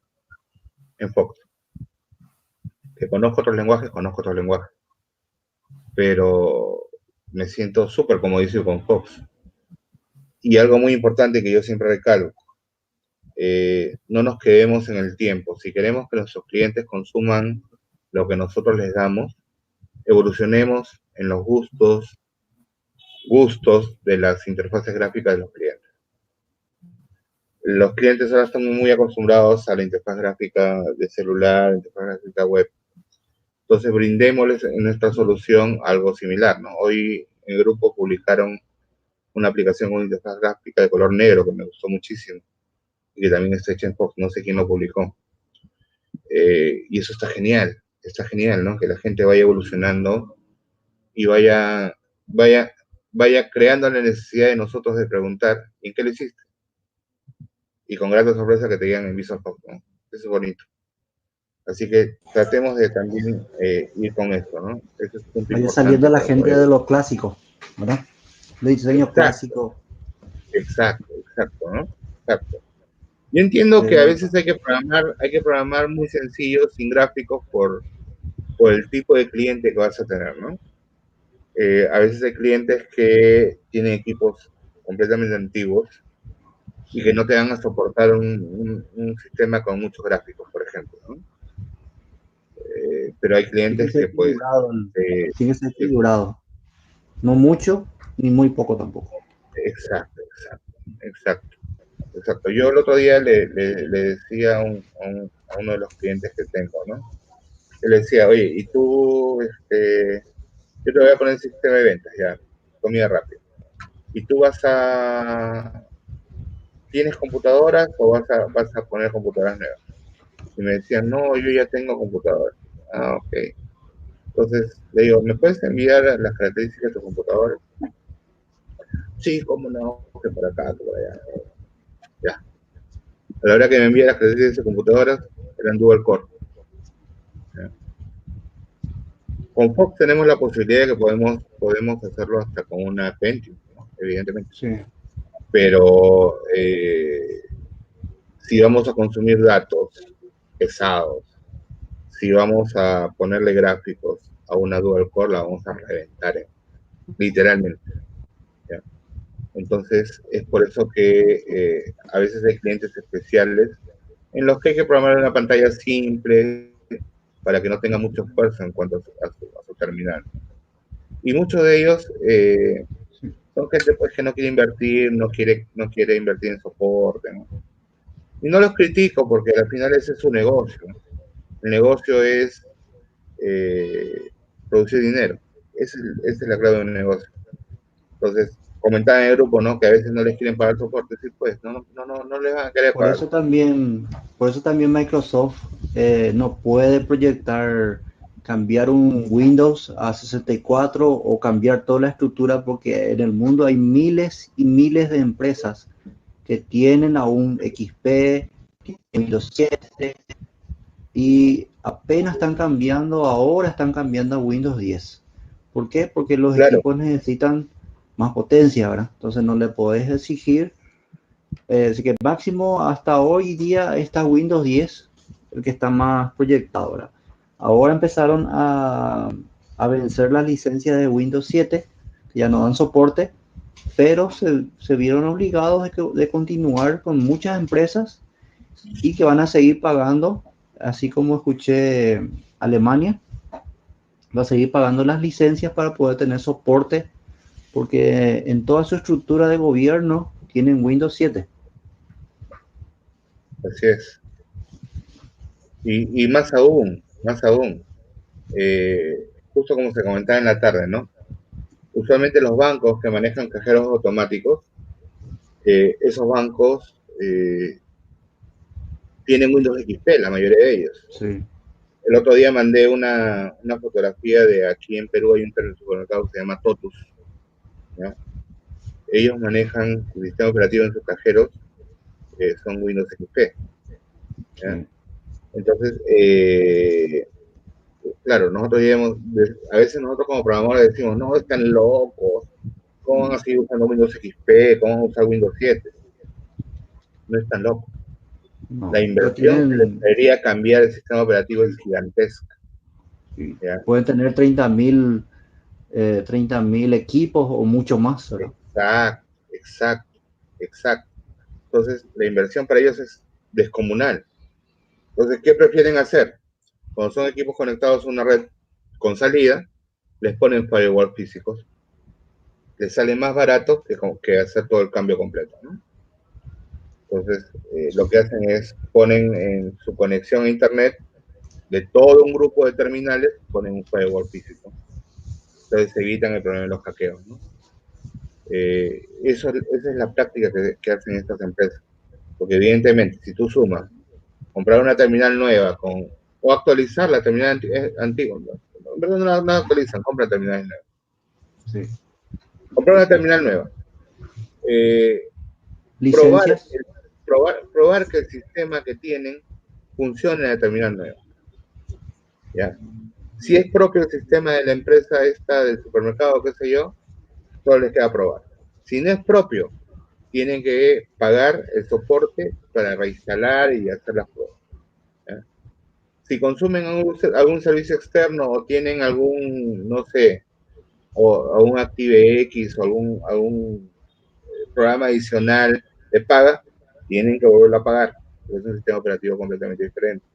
en Fox. Que conozco otros lenguajes, pero me siento súper comodísimo con Fox. Y algo muy importante que yo siempre recalco, no nos quedemos en el tiempo. Si queremos que nuestros clientes consuman lo que nosotros les damos, evolucionemos en los gustos de las interfaces gráficas de los clientes. Los clientes ahora están muy acostumbrados a la interfaz gráfica de celular, interfaz gráfica web. Entonces, brindémosles en nuestra solución algo similar, ¿no? Hoy en el grupo publicaron una aplicación con interfaz gráfica de color negro que me gustó muchísimo y que también está hecha en Fox, no sé quién lo publicó. Y eso está genial, ¿no? Que la gente vaya evolucionando y vaya creando la necesidad de nosotros de preguntar, ¿en qué lo hiciste? Y con grata sorpresa que te digan en Visual Fox, ¿no? Eso es bonito. Así que tratemos de también ir con esto, ¿no? Eso es un punto
Vaya saliendo la gente
poder...
de lo clásico, ¿verdad? De diseño clásico.
Exacto, ¿no? Exacto. Yo entiendo que a veces hay que programar muy sencillo, sin gráficos, por el tipo de cliente que vas a tener, ¿no? A veces hay clientes que tienen equipos completamente antiguos y que no te van a soportar un sistema con muchos gráficos, por ejemplo, ¿no? Pero hay clientes que pues...
Tiene que ser equilibrado. No mucho, ni muy poco tampoco.
Exacto. Yo el otro día le decía a uno de los clientes que tengo, ¿no? Le decía, oye, y tú, yo te voy a poner el sistema de ventas, ya, comida rápida. Y tú ¿tienes computadoras o vas a poner computadoras nuevas? Y me decían, no, yo ya tengo computadoras. Ah, ok. Entonces, le digo, ¿me puedes enviar las características de tu computadora? Sí, cómo no, que por acá, que por allá. Ya. A la hora que me envía las características de sus computadoras, eran dual core. ¿Ya? Con Fox tenemos la posibilidad de que podemos hacerlo hasta con una Pentium, ¿no? Evidentemente.
Sí.
Pero si vamos a consumir datos pesados, si vamos a ponerle gráficos a una dual core, la vamos a reventar, literalmente. ¿Ya? Entonces, es por eso que a veces hay clientes especiales en los que hay que programar una pantalla simple para que no tenga mucho esfuerzo en cuanto a su terminal. Y muchos de ellos son gente pues, que no quiere invertir, no quiere invertir en soporte, ¿no? Y no los critico porque al final ese es su negocio. El negocio es producir dinero. Esa es la clave de un negocio. Entonces, comentaba en el grupo, ¿no? Que a veces no les quieren pagar soporte, sí, pues, no les van a querer pagar.
Por eso también Microsoft no puede proyectar cambiar un Windows a 64 o cambiar toda la estructura, porque en el mundo hay miles y miles de empresas que tienen aún XP, Windows 7, y apenas ahora están cambiando a Windows 10. ¿Por qué? Porque los
Claro,
equipos necesitan más potencia, ¿verdad? Entonces no le podés exigir. Así que máximo hasta hoy día está Windows 10, el que está más proyectado ahora. Ahora empezaron a vencer las licencias de Windows 7, que ya no dan soporte, pero se vieron obligados de continuar con muchas empresas y que van a seguir pagando, así como escuché Alemania, va a seguir pagando las licencias para poder tener soporte, porque en toda su estructura de gobierno tienen Windows 7.
así es. Y más aún, justo como se comentaba en la tarde, ¿no? Usualmente los bancos que manejan cajeros automáticos, esos bancos tienen Windows XP, la mayoría de ellos.
Sí.
El otro día mandé una fotografía de aquí en Perú, hay un supermercado que se llama Totus, ¿ya? Ellos manejan su sistema operativo en sus cajeros, son Windows XP, ¿ya?
Sí.
Entonces, claro, a veces nosotros como programadores decimos, no, están locos, ¿cómo van a seguir usando Windows XP? ¿Cómo van a usar Windows 7? No es tan loco.
No,
La
pero
inversión que les debería cambiar el sistema operativo es gigantesca. ¿Ya?
pueden tener 30.000 equipos o mucho más, ¿verdad?
Exacto. Entonces, la inversión para ellos es descomunal. Entonces, ¿qué prefieren hacer? Cuando son equipos conectados a una red con salida, les ponen firewall físicos. Les sale más barato que hacer todo el cambio completo, ¿no? Entonces, lo que hacen es ponen en su conexión a internet de todo un grupo de terminales, ponen un firewall físico. Entonces se evitan el problema de los hackeos, ¿no? Esa es la práctica que hacen estas empresas. Porque evidentemente, si tú sumas, comprar una terminal nueva o actualizar la terminal antigua, ¿no? En verdad no actualizan, compran terminales nuevas.
Sí.
Comprar una terminal nueva.
Licencias.
Probar que el sistema que tienen funcione en la terminal nueva. ¿Ya? Si es propio el sistema de la empresa esta, del supermercado, qué sé yo, solo les queda probar. Si no es propio, tienen que pagar el soporte para reinstalar y hacer las pruebas. ¿Ya? Si consumen algún servicio externo o tienen algún, no sé, o algún ActiveX o algún programa adicional de paga, tienen que volverlo a pagar. Es un sistema operativo completamente diferente.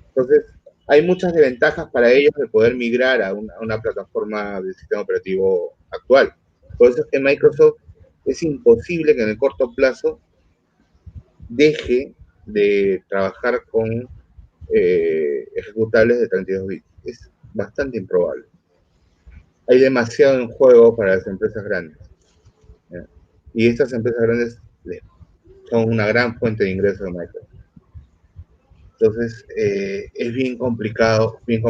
Entonces, hay muchas desventajas para ellos de poder migrar a una plataforma de sistema operativo actual. Por eso es que Microsoft es imposible que en el corto plazo deje de trabajar con ejecutables de 32 bits. Es bastante improbable. Hay demasiado en juego para las empresas grandes. ¿Ya? Y estas empresas grandes son una gran fuente de ingresos de Microsoft. Entonces, es bien complicado que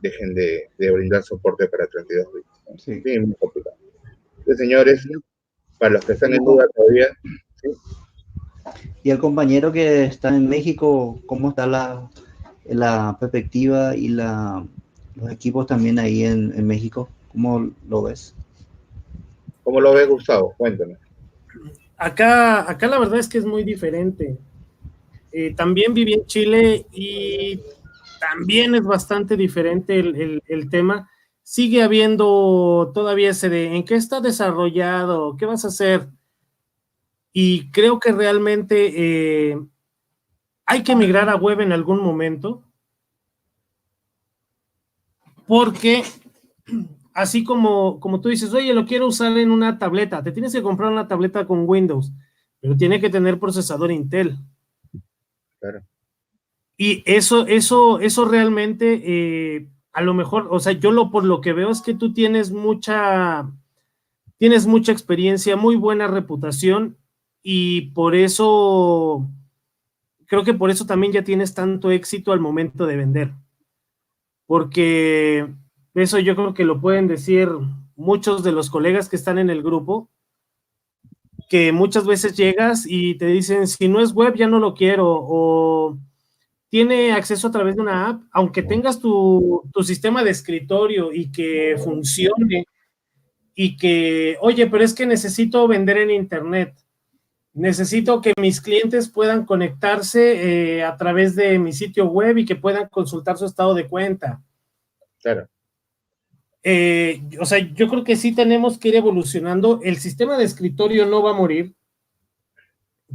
dejen de brindar soporte para 32 bits. ¿No?
Sí.
Bien complicado. Entonces, señores, para los que están en duda todavía, ¿sí?
Y el compañero que está en México, ¿cómo está la perspectiva y los equipos también ahí en México? ¿Cómo lo ves?
¿Cómo lo ves, Gustavo? Cuéntame.
Acá la verdad es que es muy diferente. También viví en Chile y también es bastante diferente el tema. Sigue habiendo todavía ese de ¿en qué está desarrollado? ¿Qué vas a hacer? Y creo que realmente hay que migrar a web en algún momento, porque así como tú dices, oye, lo quiero usar en una tableta, te tienes que comprar una tableta con Windows, pero tiene que tener procesador Intel.
Claro.
Y eso realmente, a lo mejor, o sea, por lo que veo es que tú tienes mucha experiencia, muy buena reputación, y por eso, creo que por eso también ya tienes tanto éxito al momento de vender. Porque eso yo creo que lo pueden decir muchos de los colegas que están en el grupo, que muchas veces llegas y te dicen, si no es web, ya no lo quiero, o tiene acceso a través de una app, aunque tengas tu sistema de escritorio y que funcione, y que, oye, pero es que necesito vender en internet, necesito que mis clientes puedan conectarse a través de mi sitio web y que puedan consultar su estado de cuenta.
Claro.
O sea, yo creo que sí tenemos que ir evolucionando. El sistema de escritorio no va a morir,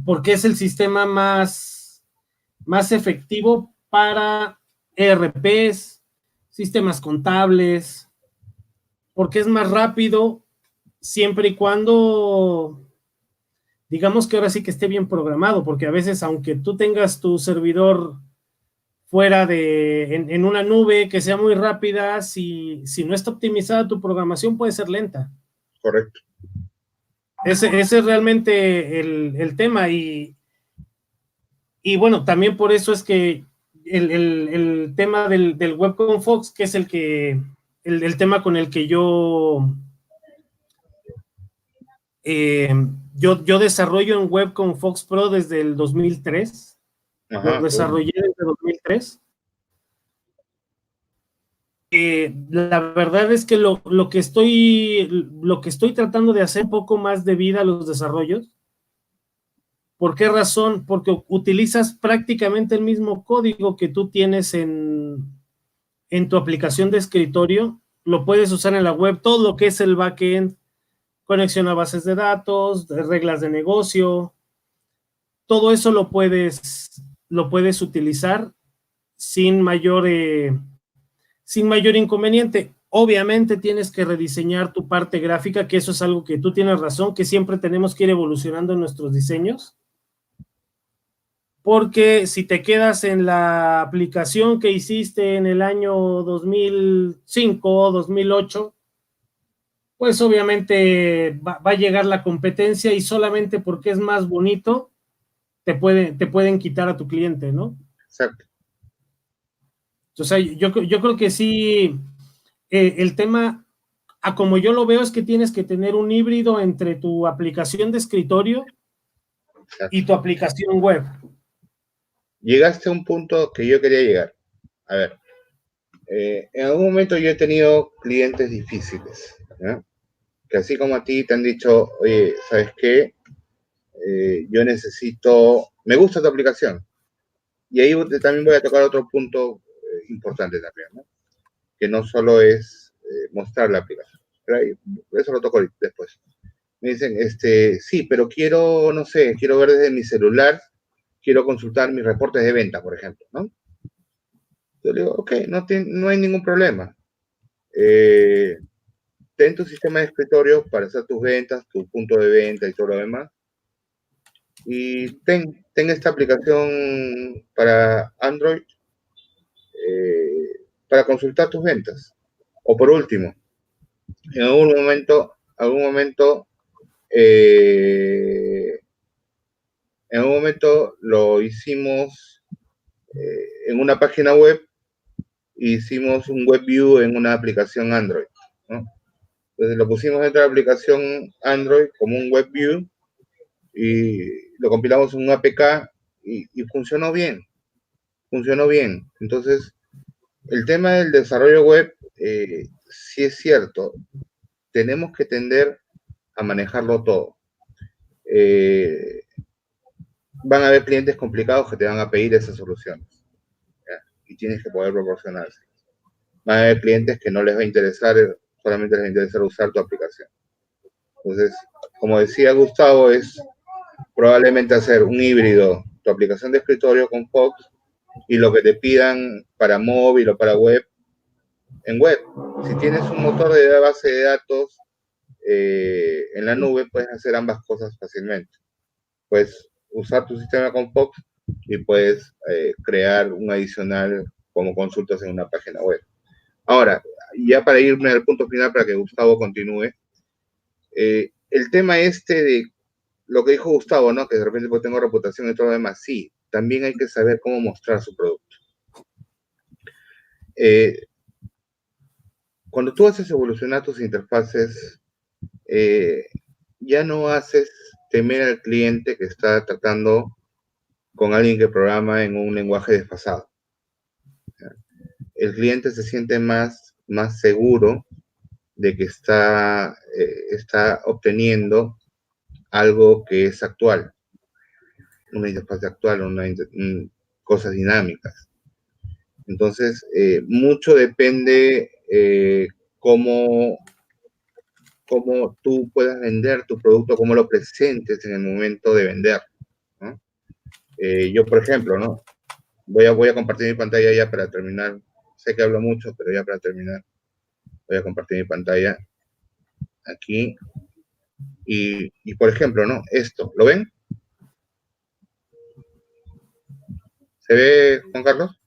porque es el sistema más efectivo para ERPs, sistemas contables, porque es más rápido, siempre y cuando, digamos que ahora sí que esté bien programado, porque a veces, aunque tú tengas tu servidor fuera en una nube que sea muy rápida, si no está optimizada tu programación, puede ser lenta.
Correcto.
Ese es realmente el tema, y bueno, también por eso es que el tema del Web con Fox, que es el tema con el que yo desarrollo en Web con Fox Pro desde el 2003.
Ajá,
Lo desarrollé desde 2003. La verdad es que lo que estoy tratando de hacer un poco más de vida a los desarrollos. ¿Por qué razón? Porque utilizas prácticamente el mismo código que tú tienes en tu aplicación de escritorio, lo puedes usar en la web, todo lo que es el backend, conexión a bases de datos, reglas de negocio, todo eso lo puedes utilizar sin mayor inconveniente. Obviamente tienes que rediseñar tu parte gráfica, que eso es algo que tú tienes razón, que siempre tenemos que ir evolucionando en nuestros diseños, porque si te quedas en la aplicación que hiciste en el año 2005, 2008, pues obviamente va a llegar la competencia, y solamente porque es más bonito te pueden quitar a tu cliente, ¿no?
Exacto.
O sea, yo creo que sí, el tema, a como yo lo veo, es que tienes que tener un híbrido entre tu aplicación de escritorio y tu aplicación web.
Llegaste a un punto que yo quería llegar. A ver, en algún momento yo he tenido clientes difíciles, ¿no? Que así como a ti te han dicho, oye, ¿sabes qué? Yo me gusta tu aplicación. Y ahí también voy a tocar otro punto importante también, ¿no? Que no solo es mostrar la aplicación. Pero ahí, eso lo toco después. Me dicen, sí, pero quiero, no sé, quiero ver desde mi celular, quiero consultar mis reportes de venta, por ejemplo, ¿no? Yo le digo, ok, no hay ningún problema. Ten tu sistema de escritorio para hacer tus ventas, tu punto de venta y todo lo demás. Y ten esta aplicación para Android para consultar tus ventas. O por último, en algún momento, lo hicimos en una página web, hicimos un web view en una aplicación Android, ¿no? Entonces lo pusimos dentro de la aplicación Android como un web view y lo compilamos en un APK y funcionó bien. Entonces, el tema del desarrollo web, sí es cierto, tenemos que tender a manejarlo todo. Van a haber clientes complicados que te van a pedir esas soluciones, ¿ya? Y tienes que poder proporcionarse. Van a haber clientes que no les va a interesar, solamente les va a interesar usar tu aplicación. Entonces, como decía Gustavo, es probablemente hacer un híbrido, tu aplicación de escritorio con Fox y lo que te pidan para móvil o para web, en web. Si tienes un motor de base de datos en la nube, puedes hacer ambas cosas fácilmente. Puedes usar tu sistema con Fox y puedes crear un adicional como consultas en una página web. Ahora, ya para irme al punto final para que Gustavo continúe, el tema de lo que dijo Gustavo, ¿no? Que de repente pues, tengo reputación y todo lo demás, sí, también hay que saber cómo mostrar su producto. Cuando tú haces evolucionar tus interfaces, ya no haces temer al cliente que está tratando con alguien que programa en un lenguaje desfasado. El cliente se siente más seguro de que está obteniendo algo que es actual, una interfaz actual, cosas dinámicas. Entonces, mucho depende cómo tú puedas vender tu producto, cómo lo presentes en el momento de vender, ¿no? Yo, por ejemplo, ¿no? Voy a compartir mi pantalla ya para terminar. Sé que hablo mucho, pero ya para terminar, voy a compartir mi pantalla aquí. Y por ejemplo, ¿no? Esto, ¿lo ven? ¿Se ve, Juan Carlos?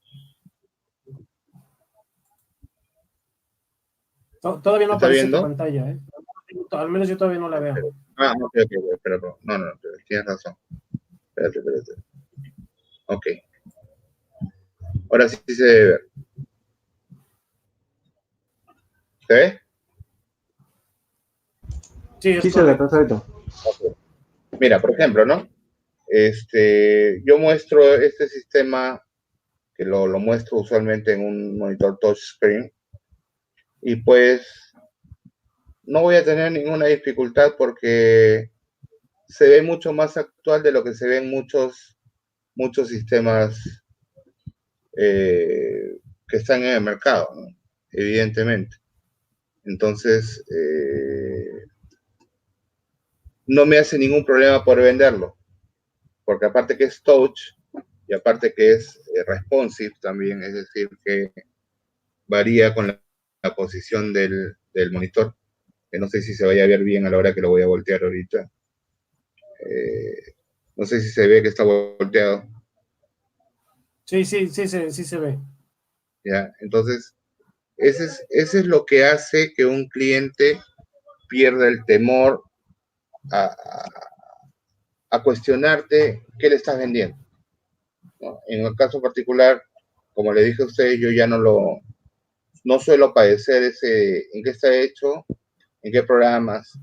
Todavía no
¿Está
aparece tu
viendo?
pantalla, ¿eh? Al menos yo todavía no la veo.
No, ok, pero no, tienes razón. Espérate. Ok. Ahora sí se debe ver. ¿Se ve?
Sí, se ve perfecto.
Okay. Mira, por ejemplo, ¿no? Yo muestro este sistema, que lo muestro usualmente en un monitor touchscreen, y pues no voy a tener ninguna dificultad porque se ve mucho más actual de lo que se ve en muchos sistemas que están en el mercado, ¿no? Evidentemente. Entonces, no me hace ningún problema por venderlo, porque aparte que es touch y aparte que es responsive también, es decir, que varía con la posición del monitor, que no sé si se vaya a ver bien a la hora que lo voy a voltear ahorita. No sé si se ve que está volteado.
Sí se ve.
¿Ya? Entonces, ese es lo que hace que un cliente pierda el temor a cuestionarte qué le estás vendiendo, ¿no? En el caso particular, como le dije a usted, yo ya no suelo padecer en qué está hecho, en qué programas,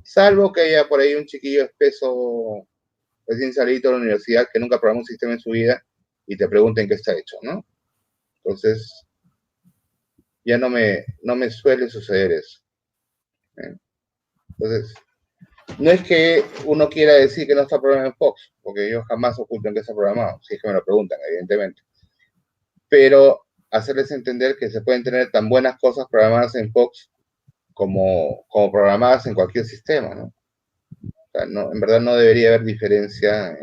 salvo que haya por ahí un chiquillo espeso recién salido de la universidad que nunca programó un sistema en su vida y te pregunta en qué está hecho, ¿no? Entonces, ya no me suele suceder eso, ¿eh? Entonces, no es que uno quiera decir que no está programado en Fox, porque yo jamás oculto en qué está programado, si es que me lo preguntan, evidentemente. Pero hacerles entender que se pueden tener tan buenas cosas programadas en Fox como programadas en cualquier sistema, ¿no? O sea, no, en verdad no debería haber diferencia.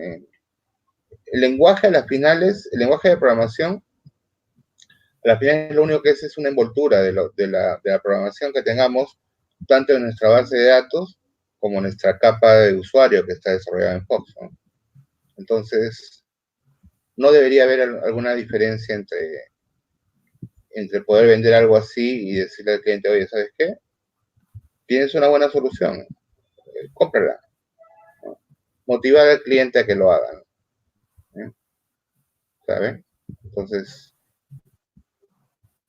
El lenguaje a las finales, el lenguaje de programación, a las finales lo único que es una envoltura de la programación que tengamos, tanto en nuestra base de datos como en nuestra capa de usuario que está desarrollada en Fox, ¿no? Entonces, no debería haber alguna diferencia entre poder vender algo así y decirle al cliente, oye, ¿sabes qué? Tienes una buena solución, cómprala, ¿no? Motivar al cliente a que lo haga, ¿no? ¿Sabe? Entonces,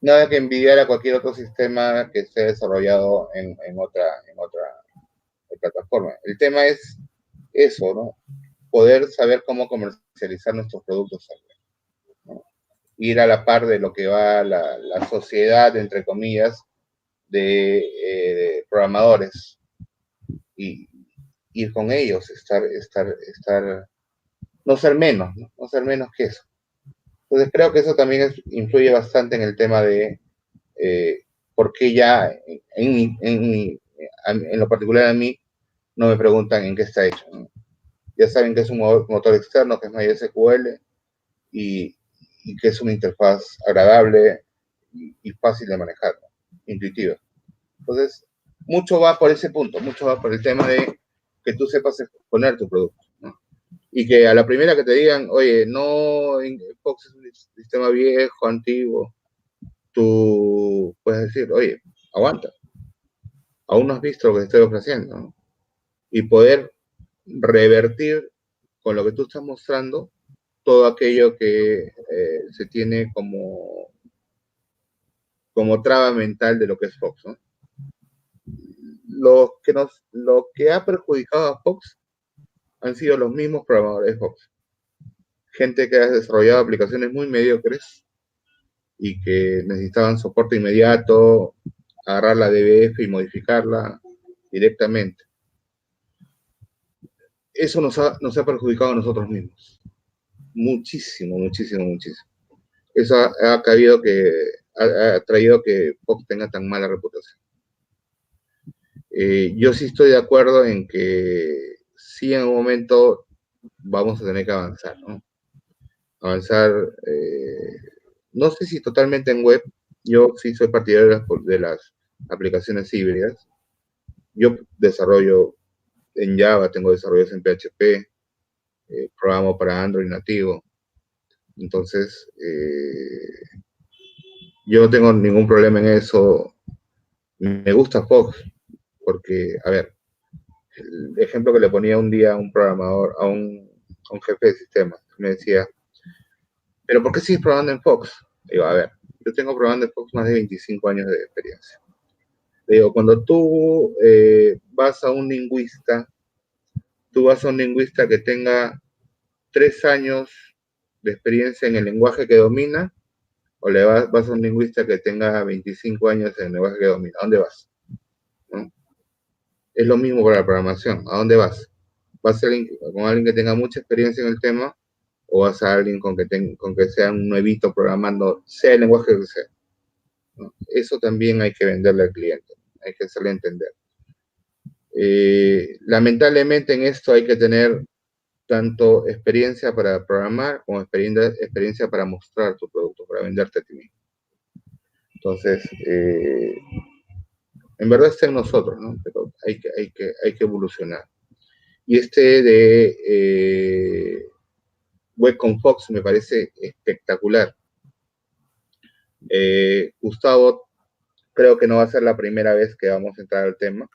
nada que envidiar a cualquier otro sistema que esté desarrollado en otra plataforma. El tema es eso, ¿no? Poder saber cómo comercializar nuestros productos, ¿no? Ir a la par de lo que va la sociedad, entre comillas, de programadores y ir con ellos, no ser menos, ¿no? No ser menos que eso. Entonces creo que eso también influye bastante en el tema de por qué ya en lo particular a mí no me preguntan en qué está hecho, ¿no? Ya saben que es un motor externo, que es MySQL y que es una interfaz agradable y fácil de manejar, ¿no? Intuitiva. Entonces, mucho va por ese punto, mucho va por el tema de que tú sepas exponer tu producto, ¿no? y que a la primera que te digan, oye, no, Fox es un sistema viejo, antiguo, tú puedes decir, oye, aguanta, aún no has visto lo que te estoy ofreciendo, ¿no? Y poder revertir con lo que tú estás mostrando todo aquello que se tiene como traba mental de lo que es Fox, ¿no? Lo que ha perjudicado a Fox han sido los mismos programadores de Fox. Gente que ha desarrollado aplicaciones muy mediocres y que necesitaban soporte inmediato, agarrar la DBF y modificarla directamente. Eso nos ha perjudicado a nosotros mismos. Muchísimo, muchísimo, muchísimo. Eso ha traído que Fox tenga tan mala reputación. Yo sí estoy de acuerdo en que sí en un momento vamos a tener que avanzar, ¿no? Avanzar, no sé si totalmente en web. Yo sí soy partidario de las aplicaciones híbridas. Yo desarrollo en Java, tengo desarrollos en PHP, programo para Android nativo. Entonces, yo no tengo ningún problema en eso. Me gusta Fox, porque, a ver, el ejemplo que le ponía un día a un programador, a un jefe de sistemas, me decía, ¿pero por qué sigues programando en Fox? Digo, a ver, yo tengo programando en Fox más de 25 años de experiencia. Le digo, cuando tú vas a un lingüista que tenga 3 años de experiencia en el lenguaje que domina, o vas a un lingüista que tenga 25 años en el lenguaje que domina. ¿A dónde vas? ¿No? Es lo mismo para la programación. ¿A dónde vas? ¿Vas a con alguien que tenga mucha experiencia en el tema, o vas a alguien con que sea un nuevito programando, sea el lenguaje que sea? ¿No? Eso también hay que venderle al cliente, hay que hacerle entender. Lamentablemente en esto hay que tener tanto experiencia para programar como experiencia para mostrar tu producto, para venderte a ti mismo. Entonces, en verdad está en nosotros, ¿no? Pero hay que evolucionar. Y este de Web con Fox me parece espectacular. Gustavo, creo que no va a ser la primera vez que vamos a entrar al tema.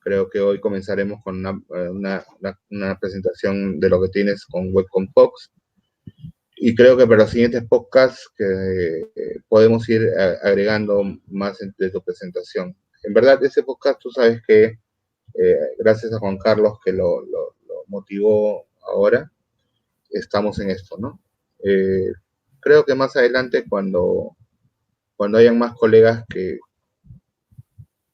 Creo que hoy comenzaremos con una presentación de lo que tienes con Web con Fox. Y creo que para los siguientes podcasts podemos ir agregando más de tu presentación. En verdad, ese podcast, tú sabes que gracias a Juan Carlos que lo motivó ahora, estamos en esto, ¿no? Creo que más adelante, cuando hayan más colegas que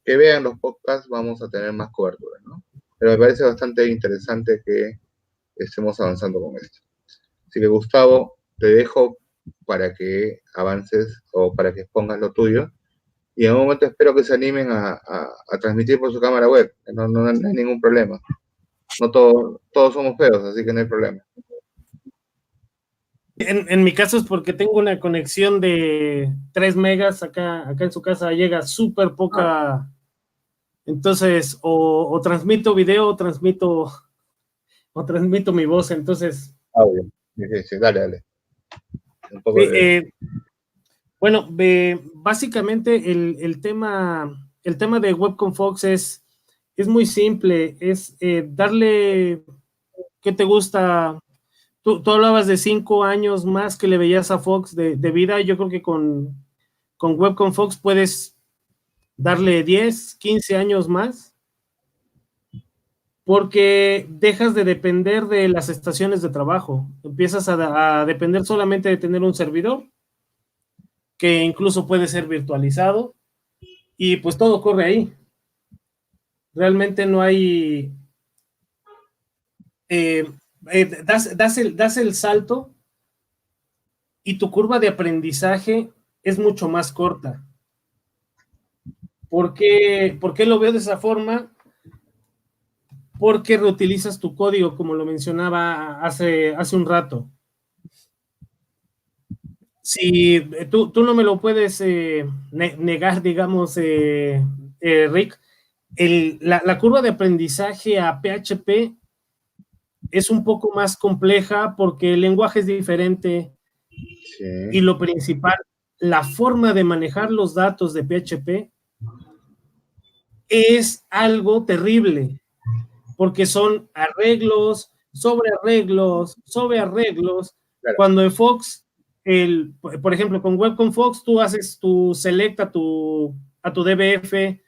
vean los podcasts, vamos a tener más cobertura, ¿no? Pero me parece bastante interesante que estemos avanzando con esto. Así que, Gustavo, te dejo para que avances o para que expongas lo tuyo. Y en un momento espero que se animen a transmitir por su cámara web. No hay ningún problema. No todos somos feos, así que no hay problema.
En mi caso es porque tengo una conexión de 3 megas, acá en su casa llega súper poca, entonces o transmito video o transmito mi voz, entonces...
Audio. Sí, dale. Un poco
bueno, básicamente el tema de Web con Fox es muy simple, es darle, ¿qué te gusta? Tú hablabas de 5 años más que le veías a Fox de vida. Yo creo que con Web con Fox puedes darle 10, 15 años más, porque dejas de depender de las estaciones de trabajo. Empiezas a depender solamente de tener un servidor, que incluso puede ser virtualizado, y pues todo corre ahí. Realmente no hay... das el salto y tu curva de aprendizaje es mucho más corta. ¿Por qué lo veo de esa forma? Porque reutilizas tu código, como lo mencionaba hace un rato. Si tú no me lo puedes negar, digamos, Rick, la curva de aprendizaje a PHP es un poco más compleja porque el lenguaje es diferente y lo principal, la forma de manejar los datos de PHP es algo terrible, porque son arreglos, sobre arreglos, sobre arreglos.
Claro.
Cuando en Fox, por ejemplo, con Webcom Fox, tú haces tu select a tu DBF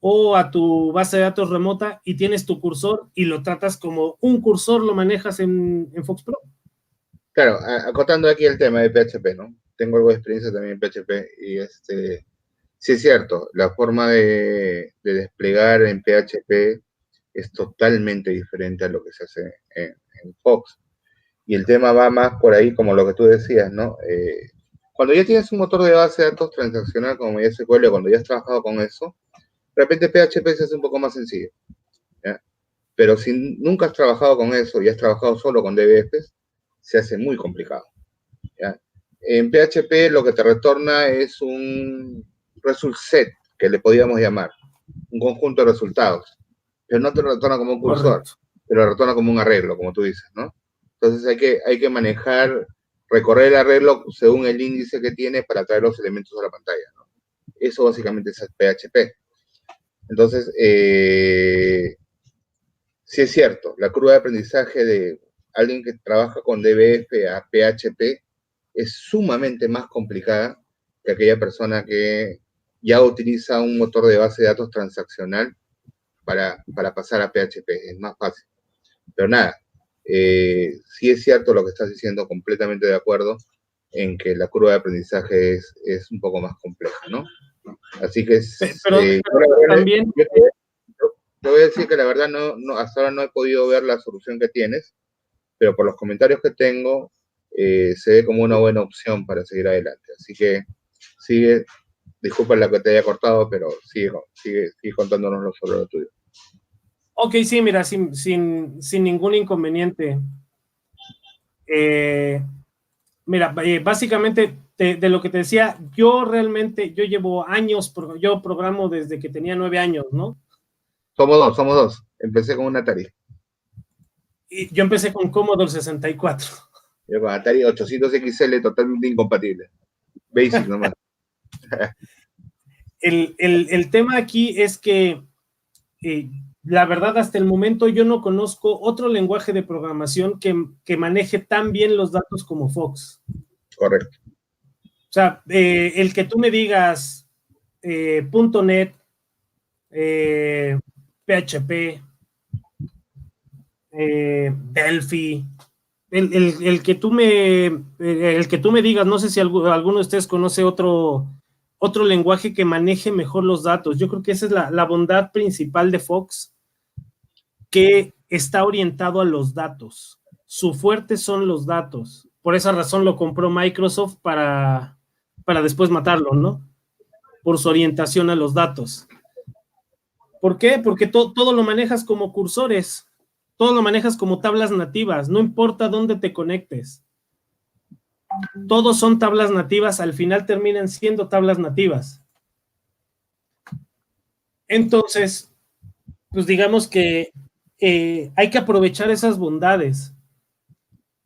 o a tu base de datos remota y tienes tu cursor y lo tratas como un cursor, lo manejas en Fox Pro.
Claro, acotando aquí el tema de PHP, ¿no? Tengo algo de experiencia también en PHP y sí es cierto, la forma de desplegar en PHP es totalmente diferente a lo que se hace en Fox. Y el tema va más por ahí, como lo que tú decías, ¿no? Cuando ya tienes un motor de base de datos transaccional como MySQL, cuando ya has trabajado con eso, de repente PHP se hace un poco más sencillo, ¿ya? Pero si nunca has trabajado con eso y has trabajado solo con DBFs, se hace muy complicado, ¿ya? En PHP lo que te retorna es un result set, que le podíamos llamar, un conjunto de resultados, pero no te lo retorna como un cursor,
Correcto.
te lo retorna como un arreglo, como tú dices, ¿no? Entonces hay que manejar, recorrer el arreglo según el índice que tiene para traer los elementos a la pantalla, ¿no? Eso básicamente es PHP. Entonces, sí es cierto, la curva de aprendizaje de alguien que trabaja con DBF a PHP es sumamente más complicada que aquella persona que ya utiliza un motor de base de datos transaccional para pasar a PHP. Es más fácil. Pero nada, sí es cierto lo que estás diciendo, completamente de acuerdo en que la curva de aprendizaje es un poco más compleja, ¿no? Así que
Pero también...
Te voy a decir que la verdad hasta ahora no he podido ver la solución que tienes, pero por los comentarios que tengo, se ve como una buena opción para seguir adelante. Así que sigue, disculpa la que te haya cortado, pero sigue contándonos sobre lo tuyo.
Ok, sí, mira, sin ningún inconveniente. Mira, básicamente de lo que te decía, yo llevo años, yo programo desde que tenía 9 años, ¿no?
Somos dos. Empecé con un Atari.
Y yo empecé con Commodore 64.
Yo con Atari 800 XL totalmente incompatible. Basic nomás.
El tema aquí es que la verdad, hasta el momento yo no conozco otro lenguaje de programación que maneje tan bien los datos como Fox.
Correcto.
O sea, el que tú me digas .NET, PHP, Delphi, el que tú me digas, no sé si alguno de ustedes conoce otro lenguaje que maneje mejor los datos. Yo creo que esa es la bondad principal de Fox, que está orientado a los datos. Su fuerte son los datos. Por esa razón lo compró Microsoft para después matarlo, ¿no? Por su orientación a los datos. ¿Por qué? Porque todo lo manejas como cursores, todo lo manejas como tablas nativas, no importa dónde te conectes. Todos son tablas nativas, al final terminan siendo tablas nativas. Entonces, pues digamos que hay que aprovechar esas bondades.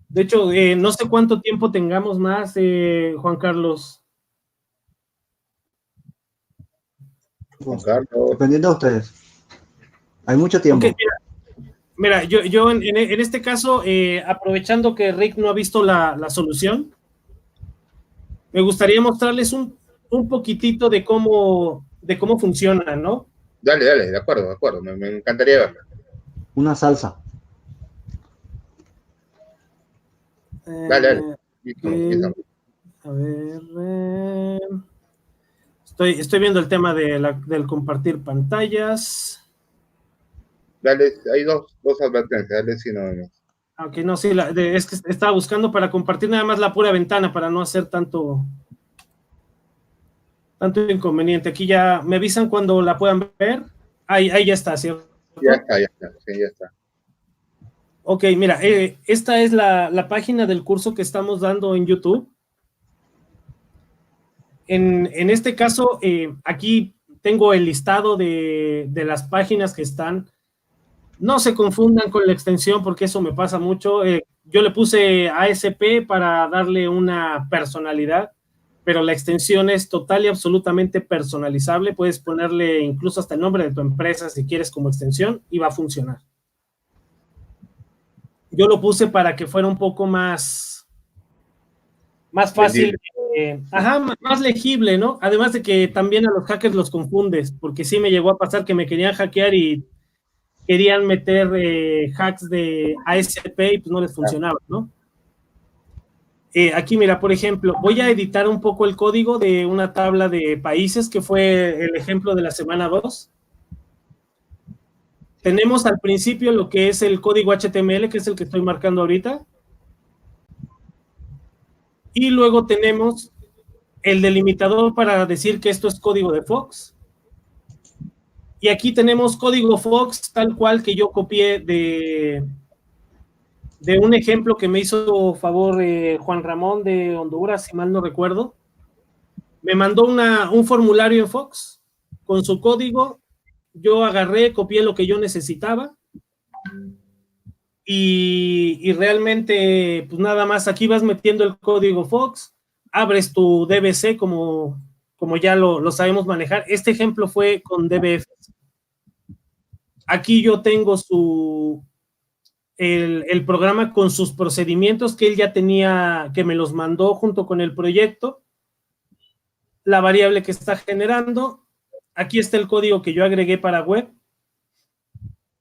De hecho, no sé cuánto tiempo tengamos más, Juan Carlos.
Juan Carlos.
Dependiendo de ustedes. Hay mucho tiempo.
Okay, mira, yo en este caso, aprovechando que Rick no ha visto la solución, me gustaría mostrarles un poquitito de cómo funciona, ¿no?
Dale, de acuerdo. Me encantaría verlo.
Una salsa.
Dale.
A ver. Estoy viendo el tema del compartir pantallas.
Dale, hay dos advertencias, dale si no.
Aunque no, sí, es que estaba buscando para compartir nada más la pura ventana para no hacer tanto inconveniente. Aquí ya me avisan cuando la puedan ver. Ahí ya está, ¿cierto?
Ya está. Sí, ya está.
Ok, mira, esta es la página del curso que estamos dando en YouTube. En este caso, aquí tengo el listado de las páginas que están. No se confundan con la extensión porque eso me pasa mucho. Yo le puse ASP para darle una personalidad, pero la extensión es total y absolutamente personalizable. Puedes ponerle incluso hasta el nombre de tu empresa si quieres como extensión y va a funcionar. Yo lo puse para que fuera un poco más fácil, más legible, ¿no? Además de que también a los hackers los confundes, porque sí me llegó a pasar que me querían hackear y querían meter hacks de ASP y pues no les funcionaba, ¿no? Aquí, mira, por ejemplo, voy a editar un poco el código de una tabla de países, que fue el ejemplo de la semana 2. Tenemos al principio lo que es el código HTML, que es el que estoy marcando ahorita. Y luego tenemos el delimitador para decir que esto es código de Fox. Y aquí tenemos código Fox tal cual que yo copié de un ejemplo que me hizo favor Juan Ramón de Honduras, si mal no recuerdo. Me mandó un formulario en Fox con su código. Yo agarré, copié lo que yo necesitaba y realmente, pues nada más, aquí vas metiendo el código Fox, abres tu DBC como ya lo sabemos manejar. Este ejemplo fue con DBF. Aquí yo tengo el programa con sus procedimientos que él ya tenía, que me los mandó junto con el proyecto, la variable que está generando. Aquí está el código que yo agregué para web,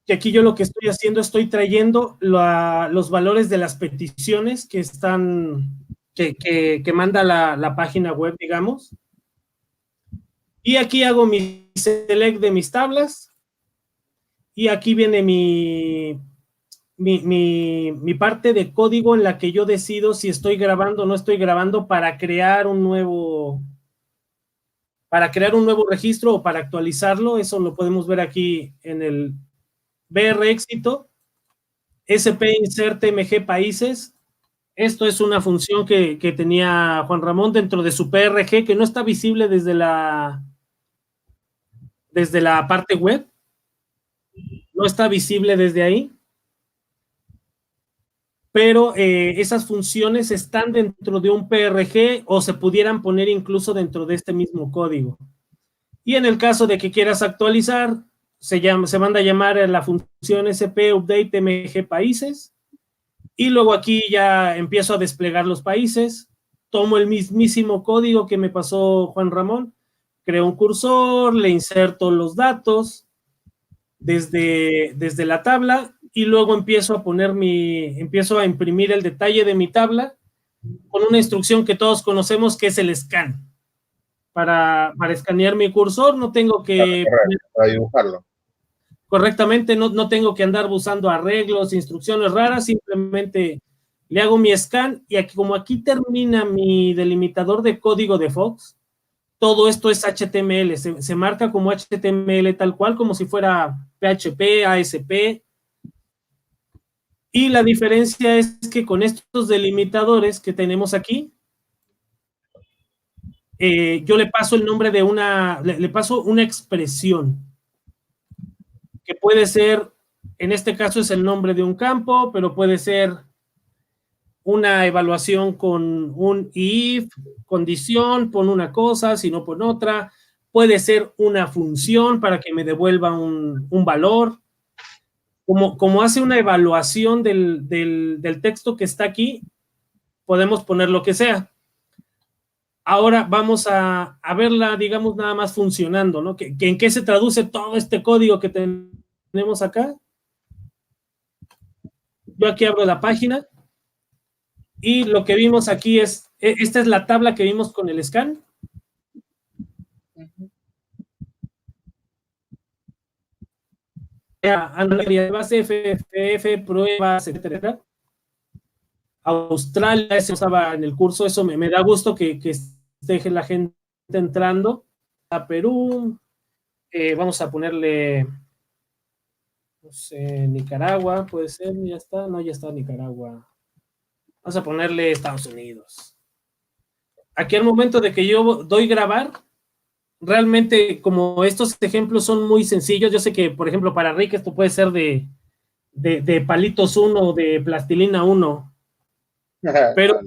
que aquí yo lo que estoy haciendo, estoy trayendo los valores de las peticiones que están, que manda la página web, digamos. Y aquí hago mi select de mis tablas, y aquí viene mi parte de código en la que yo decido si estoy grabando o no estoy grabando para crear un nuevo registro o para actualizarlo. Eso lo podemos ver aquí en el BR éxito, SP insert MG países. Esto es una función que tenía Juan Ramón dentro de su PRG, que no está visible desde la parte web. No está visible desde ahí. Pero esas funciones están dentro de un PRG o se pudieran poner incluso dentro de este mismo código. Y en el caso de que quieras actualizar, se manda a llamar a la función SP update MG países, y luego aquí ya empiezo a desplegar los países, tomo el mismísimo código que me pasó Juan Ramón, creo un cursor, le inserto los datos desde la tabla, y luego empiezo a imprimir el detalle de mi tabla con una instrucción que todos conocemos, que es el scan. Para escanear mi cursor, no tengo que...
Para dibujarlo.
Correctamente, no tengo que andar buscando arreglos, instrucciones raras, simplemente le hago mi scan, y aquí, como aquí termina mi delimitador de código de Fox, todo esto es HTML, se marca como HTML tal cual, como si fuera PHP, ASP, y la diferencia es que con estos delimitadores que tenemos aquí, yo le paso el nombre de le paso una expresión, que puede ser, en este caso es el nombre de un campo, pero puede ser una evaluación con un if, condición, pon una cosa, si no pon otra. Puede ser una función para que me devuelva un valor. Como hace una evaluación del texto que está aquí, podemos poner lo que sea. Ahora vamos a verla, digamos, nada más funcionando, ¿no? ¿En qué se traduce todo este código que tenemos acá? Yo aquí abro la página, y lo que vimos aquí esta es la tabla que vimos con el scan. Base, FFF, pruebas, etcétera. Australia, se usaba en el curso, eso me da gusto que esté la gente entrando. A Perú, vamos a ponerle, no sé, Nicaragua, puede ser, ya está, no, ya está Nicaragua. Vamos a ponerle Estados Unidos. Aquí al momento de que yo doy grabar, realmente, como estos ejemplos son muy sencillos, yo sé que, por ejemplo, para Rick esto puede ser de de palitos 1, de plastilina 1. Pero,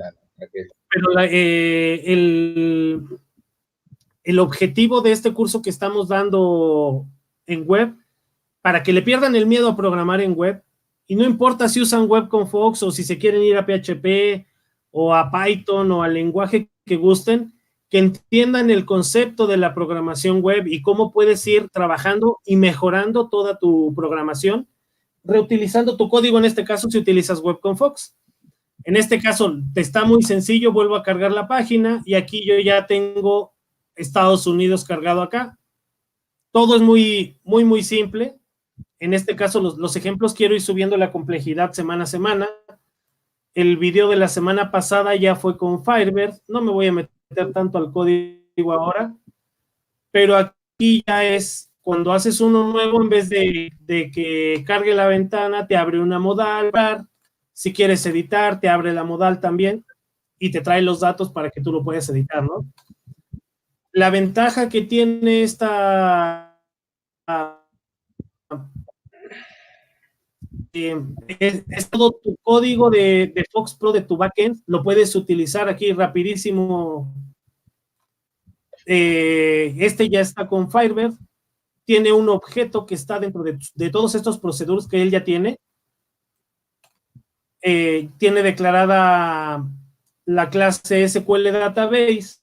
el objetivo de este curso que estamos dando en web, para que le pierdan el miedo a programar en web, y no importa si usan web con Fox o si se quieren ir a PHP o a Python o al lenguaje que gusten, que entiendan el concepto de la programación web y cómo puedes ir trabajando y mejorando toda tu programación, reutilizando tu código, en este caso si utilizas web con Fox. En este caso te está muy sencillo, vuelvo a cargar la página y aquí yo ya tengo Estados Unidos cargado acá. Todo es muy simple. En este caso, los ejemplos quiero ir subiendo la complejidad semana a semana. El video de la semana pasada ya fue con Firebird. No me voy a meter tanto al código ahora, pero aquí ya es cuando haces uno nuevo, en vez de que cargue la ventana, te abre una modal. Si quieres editar, te abre la modal también y te trae los datos para que tú lo puedas editar, ¿no? La ventaja que tiene esta es todo tu código de Fox Pro de tu backend, lo puedes utilizar aquí rapidísimo. Este ya está con Firebird, tiene un objeto que está dentro de todos estos proceduros que él ya tiene. Tiene declarada la clase SQL Database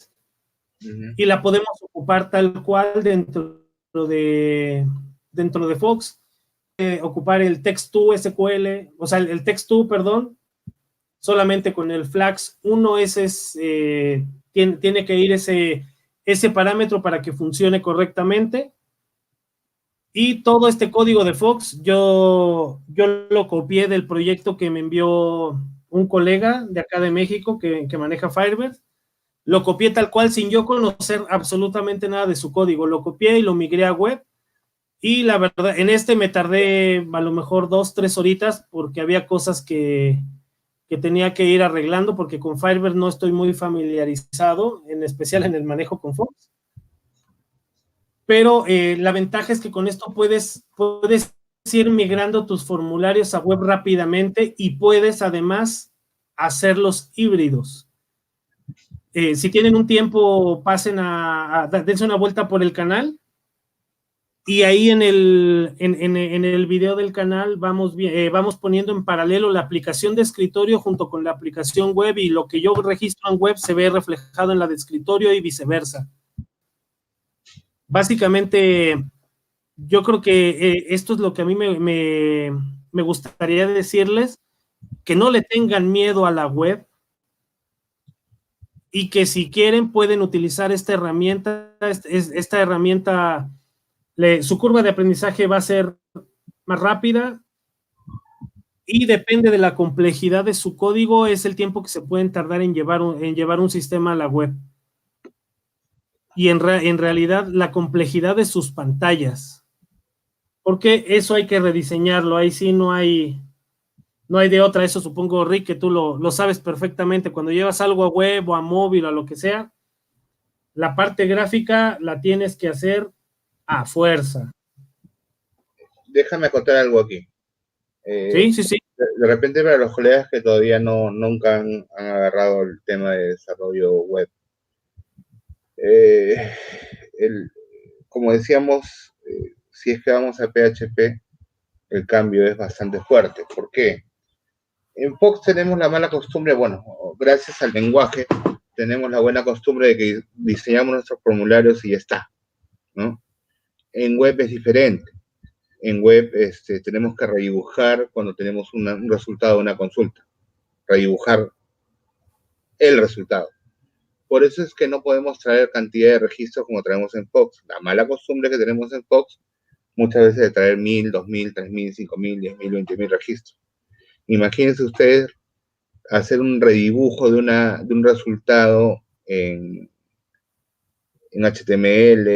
y la podemos ocupar tal cual dentro de Fox. Ocupar el text2 SQL, o sea, el text2, perdón, solamente con el flags 1, tiene que ir ese parámetro para que funcione correctamente. Y todo este código de Fox, yo lo copié del proyecto que me envió un colega de acá de México que maneja Firebird. Lo copié tal cual sin yo conocer absolutamente nada de su código. Lo copié y lo migré a web. Y la verdad, en me tardé a lo mejor 2-3 horitas porque había cosas que tenía que ir arreglando porque con Firebird no estoy muy familiarizado, en especial en el manejo con Fox. Pero la ventaja es que con esto puedes ir migrando tus formularios a web rápidamente y puedes además hacerlos híbridos. Si tienen un tiempo, pasen dense una vuelta por el canal. Y ahí en el video del canal vamos poniendo en paralelo la aplicación de escritorio junto con la aplicación web, y lo que yo registro en web se ve reflejado en la de escritorio y viceversa. Básicamente, yo creo que esto es lo que a mí me gustaría decirles, que no le tengan miedo a la web y que si quieren pueden utilizar esta herramienta. Esta herramienta, su curva de aprendizaje va a ser más rápida y depende de la complejidad de su código, es el tiempo que se pueden tardar en llevar un sistema a la web. Y en realidad la complejidad de sus pantallas, porque eso hay que rediseñarlo. Ahí sí no hay de otra. Eso supongo, Rick, que tú lo sabes perfectamente. Cuando llevas algo a web o a móvil o a lo que sea, la parte gráfica la tienes que hacer a fuerza.
Déjame contar algo aquí.
Sí.
De repente, para los colegas que todavía nunca han agarrado el tema de desarrollo web, como decíamos, si es que vamos a PHP, el cambio es bastante fuerte. ¿Por qué? En Fox tenemos la mala costumbre, bueno, gracias al lenguaje, tenemos la buena costumbre de que diseñamos nuestros formularios y ya está, ¿no? En web es diferente. En web tenemos que redibujar cuando tenemos un resultado de una consulta. Redibujar el resultado. Por eso es que no podemos traer cantidad de registros como traemos en Fox. La mala costumbre que tenemos en Fox muchas veces de traer 1000, 2000, 3000, 5000, 10000, 20000 registros. Imagínense ustedes hacer un redibujo de un resultado en HTML,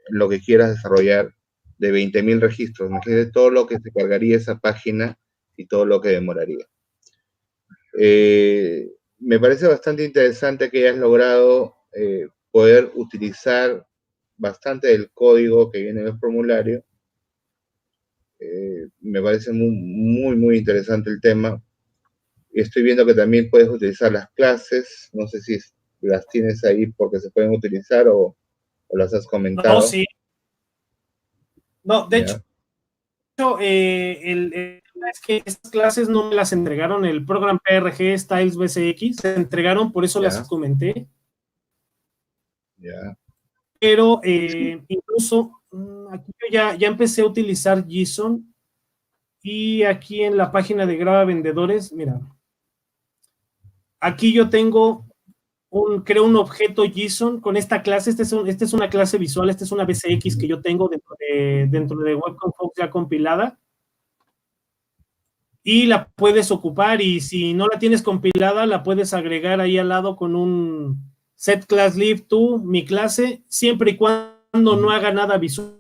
lo que quieras desarrollar, de 20.000 registros. Imagínense todo lo que se cargaría esa página y todo lo que demoraría. Me parece bastante interesante que hayas logrado poder utilizar bastante del código que viene en el formulario Me parece muy interesante el tema. Y estoy viendo que también puedes utilizar las clases. No sé si las tienes ahí porque se pueden utilizar o las has comentado.
No, sí. No, de
¿Ya?
hecho, es que estas clases no me las entregaron, el Program PRG Styles BCX, se entregaron, por eso
¿Ya?
las comenté.
Ya.
Pero incluso aquí yo ya empecé a utilizar JSON y aquí en la página de Graba Vendedores, mira, aquí yo tengo creo un objeto JSON con esta clase. Esta es una clase visual, esta es una BCX que yo tengo dentro de WebConfig ya compilada, y la puedes ocupar, y si no la tienes compilada la puedes agregar ahí al lado con un set class leave to mi clase, siempre y cuando no haga nada visual.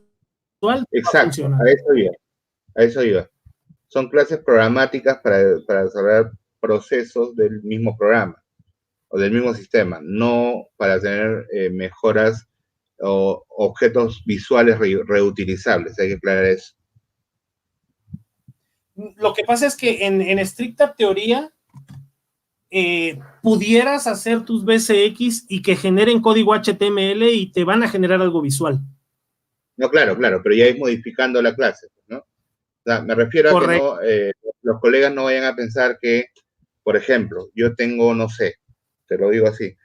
Exacto, a eso iba. Son clases programáticas para desarrollar procesos del mismo programa o del mismo sistema, no para tener mejoras o objetos visuales reutilizables. Hay que aclarar eso.
Lo que pasa es que en estricta teoría pudieras hacer tus BCX y que generen código HTML y te van a generar algo visual.
No, claro, pero ya es modificando la clase, ¿no? O sea, me refiero
Correcto.
a que los colegas no vayan a pensar que, por ejemplo, yo tengo, no sé, te lo digo así,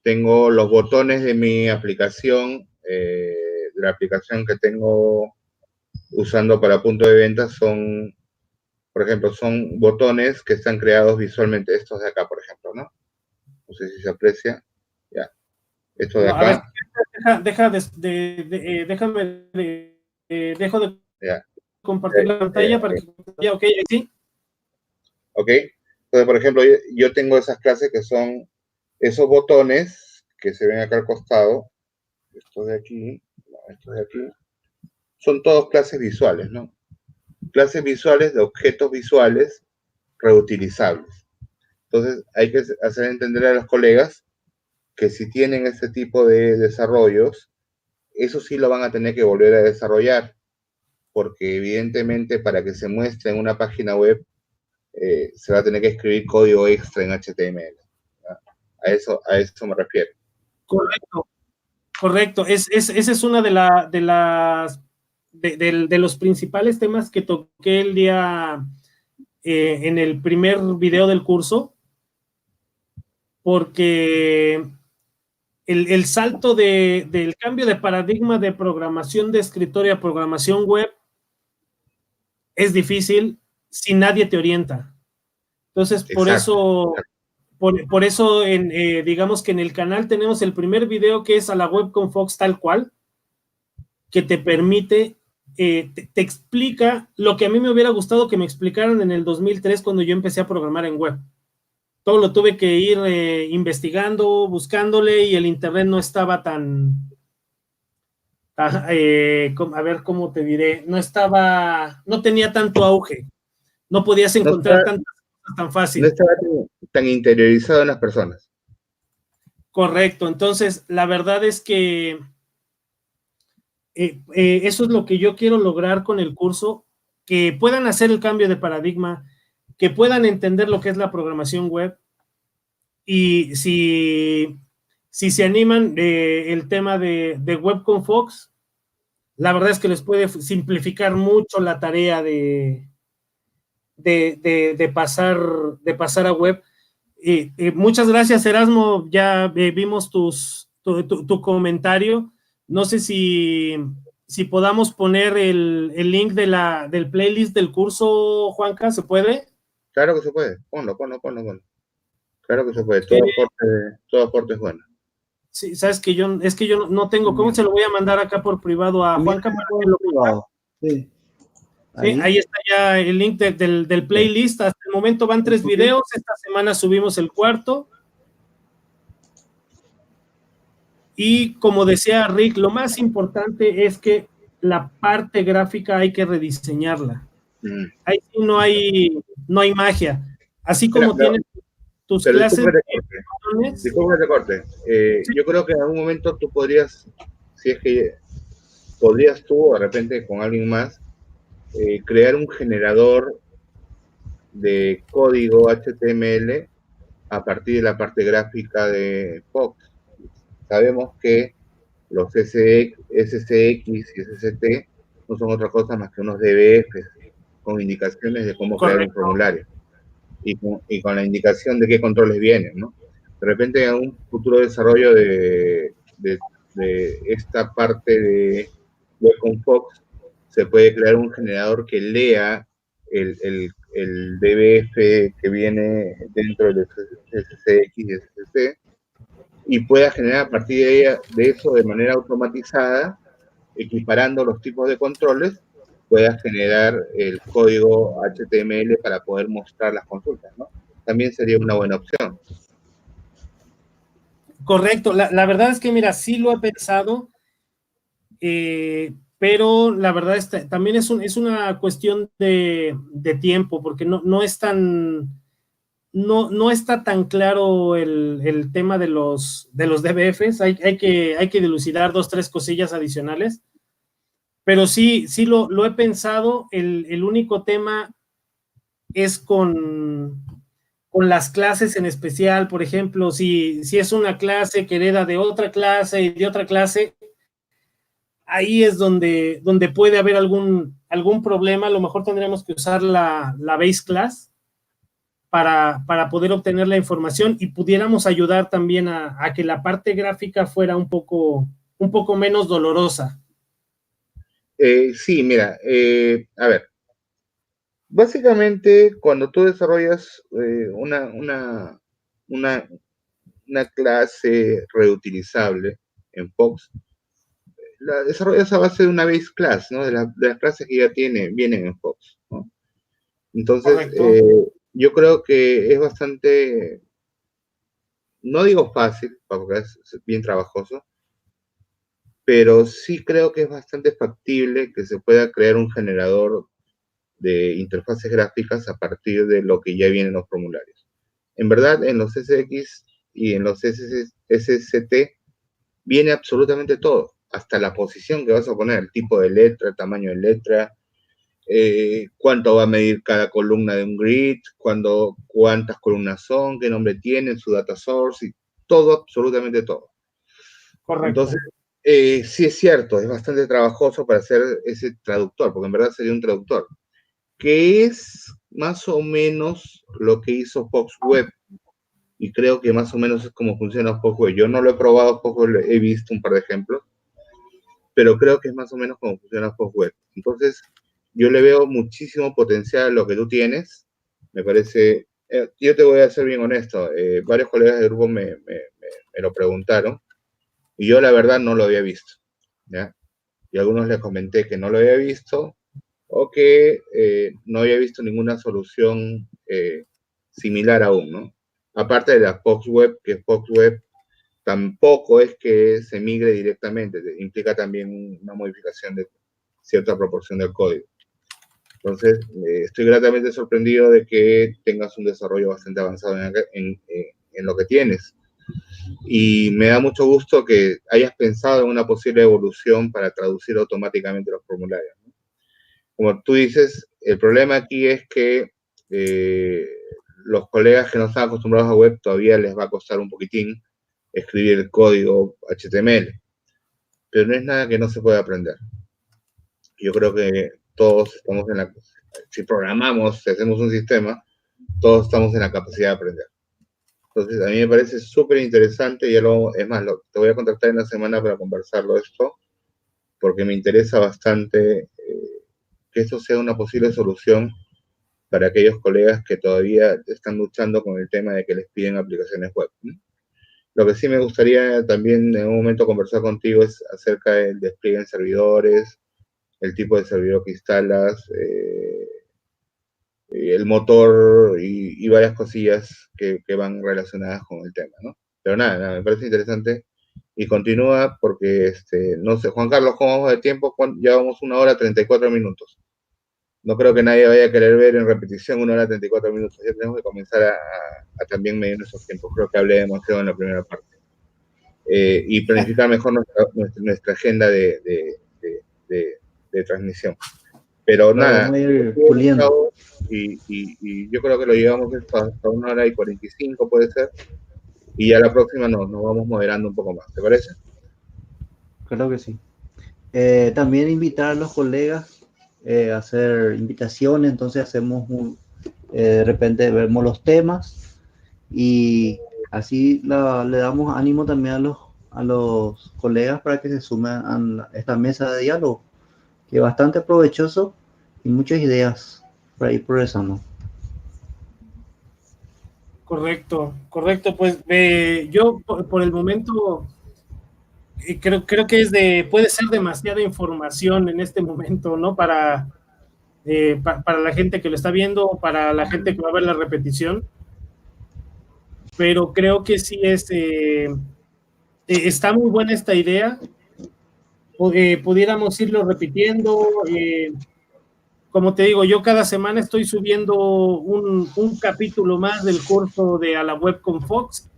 tengo los botones de mi aplicación, de la aplicación que tengo usando para punto de venta son, por ejemplo, son botones que están creados visualmente, estos de acá, por ejemplo, ¿no? No sé si se aprecia. Ya. Estos de acá.
A ver, déjame dejo de
Ya.
compartir la pantalla para que ya, ok, sí.
Ok. Entonces, por ejemplo, yo tengo esas clases que son esos botones que se ven acá al costado, estos de aquí, estos de aquí, son todos clases visuales, ¿no? Clases visuales de objetos visuales reutilizables. Entonces, hay que hacer entender a los colegas que si tienen este tipo de desarrollos, eso sí lo van a tener que volver a desarrollar, porque evidentemente para que se muestre en una página web, se va a tener que escribir código extra en HTML. ¿No? A eso me refiero.
Correcto. Esa es una de los principales temas que toqué el día en el primer video del curso, porque el salto del cambio de paradigma de programación de escritorio a programación web es difícil si nadie te orienta. Entonces, por eso, digamos que en el canal tenemos el primer video que es a la web con Fox tal cual, que te permite, te explica lo que a mí me hubiera gustado que me explicaran en el 2003 cuando yo empecé a programar en web. Todo lo tuve que ir investigando, buscándole, y el internet no estaba a ver cómo te diré, no tenía tanto auge, no podías encontrar tantas cosas tan fácil.
No estaba tan interiorizado en las personas.
Correcto. Entonces, la verdad es que eso es lo que yo quiero lograr con el curso, que puedan hacer el cambio de paradigma, que puedan entender lo que es la programación web, y si se animan el tema de Web con Fox, la verdad es que les puede simplificar mucho la tarea de pasar a web. Muchas gracias, Erasmo, ya vimos tu comentario. No sé si podamos poner el link del playlist del curso, Juanca, ¿se puede?
Claro que se puede, ponlo. Claro que se puede, todo aporte es bueno.
Sí, sabes que yo no tengo, ¿cómo se lo voy a mandar acá por privado a Juanca?
Sí.
Sí, ahí está ya el link del playlist. Hasta el momento van 3 videos, esta semana subimos el 4. Y como decía Rick, lo más importante es que la parte gráfica hay que rediseñarla. Ahí sí no hay magia. Así como tienes tus clases.
Disculpe que te corte. Yo creo que en algún momento tú podrías, si es que podrías tú, o de repente con alguien más, crear un generador de código HTML a partir de la parte gráfica de Fox. Sabemos que los SCX y SCT no son otra cosa más que unos DBFs con indicaciones de cómo crear un formulario y con la indicación de qué controles vienen, ¿no? De repente en un futuro desarrollo de esta parte de Web con Fox se puede crear un generador que lea el DBF que viene dentro del SCX y SCC y pueda generar a partir de eso de manera automatizada, equiparando los tipos de controles, pueda generar el código HTML para poder mostrar las consultas, ¿no? También sería una buena opción.
Correcto, la verdad es que, mira, sí lo he pensado, pero la verdad es que también es una cuestión de tiempo, porque no es tan, no está tan claro el tema de los DBFs, hay que dilucidar 2, 3 cosillas adicionales, pero sí lo he pensado, el único tema es con las clases en especial. Por ejemplo, si es una clase que hereda de otra clase y de otra clase, ahí es donde puede haber algún problema. A lo mejor tendremos que usar la base class para poder obtener la información y pudiéramos ayudar también a que la parte gráfica fuera un poco menos dolorosa.
Sí, mira, a ver, básicamente cuando tú desarrollas una clase reutilizable en Fox, la desarrollas a base de una base class, ¿no? De las clases que ya vienen en Fox, ¿no? Entonces, yo creo que es bastante, no digo fácil, porque es bien trabajoso, pero sí creo que es bastante factible que se pueda crear un generador de interfaces gráficas a partir de lo que ya viene en los formularios. En verdad, en los SX y en los SCT viene absolutamente todo, hasta la posición que vas a poner, el tipo de letra, el tamaño de letra, cuánto va a medir cada columna de un grid, cuántas columnas son, qué nombre tienen, su data source, y todo, absolutamente todo.
Correcto.
Entonces, sí es cierto, es bastante trabajoso para hacer ese traductor, porque en verdad sería un traductor, que es más o menos lo que hizo Fox Web, y creo que más o menos es como funciona Fox Web. Yo no lo he probado, Fox Web, he visto un par de ejemplos, pero creo que es más o menos como funciona Fox Web. Entonces, yo le veo muchísimo potencial a lo que tú tienes, me parece, yo te voy a ser bien honesto, varios colegas del grupo me lo preguntaron, y yo la verdad no lo había visto, ¿ya? Y a algunos les comenté que no lo había visto, o que no había visto ninguna solución similar aún, ¿no? Aparte de la Fox Web, que Fox Web tampoco es que se migre directamente, implica también una modificación de cierta proporción del código. Entonces, estoy gratamente sorprendido de que tengas un desarrollo bastante avanzado en lo que tienes. Y me da mucho gusto que hayas pensado en una posible evolución para traducir automáticamente los formularios, ¿no? Como tú dices, el problema aquí es que los colegas que no están acostumbrados a web todavía les va a costar un poquitín escribir código HTML, pero no es nada que no se pueda aprender. Yo creo que todos estamos si programamos, si hacemos un sistema, todos estamos en la capacidad de aprender. Entonces, a mí me parece súper interesante, y es más, te voy a contactar en la semana para conversarlo esto, porque me interesa bastante que esto sea una posible solución para aquellos colegas que todavía están luchando con el tema de que les piden aplicaciones web, ¿no? Lo que sí me gustaría también en un momento conversar contigo es acerca del despliegue en servidores, el tipo de servidor que instalas, el motor y varias cosillas que van relacionadas con el tema, ¿no? Pero nada, me parece interesante y continúa porque, no sé, Juan Carlos, ¿cómo vamos de tiempo? Llevamos 1 hora 34 minutos. No creo que nadie vaya a querer ver en repetición 1 hora 34 minutos. Ya tenemos que comenzar a también medir nuestros tiempos. Creo que hablé demasiado en la primera parte. Y planificar mejor nuestra agenda de transmisión. Pero
Claro,
nada,
vamos a ir puliendo.
y yo creo que lo llevamos hasta 1 hora y 45 puede ser, y ya la próxima nos vamos moderando un poco más, ¿te parece?
Claro que sí. También invitar a los colegas a hacer invitaciones, entonces de repente vemos los temas y así le damos ánimo también a los colegas para que se sumen a esta mesa de diálogo, que es bastante provechoso y muchas ideas para ir progresando.
Correcto, correcto. Pues yo por el momento creo que puede ser demasiada información en este momento, ¿no? Para la gente que lo está viendo, para la gente que va a ver la repetición, pero creo que sí está muy buena esta idea. Pudiéramos irlo repitiendo. Como te digo, yo cada semana estoy subiendo un capítulo más del curso de A la Web con Fox,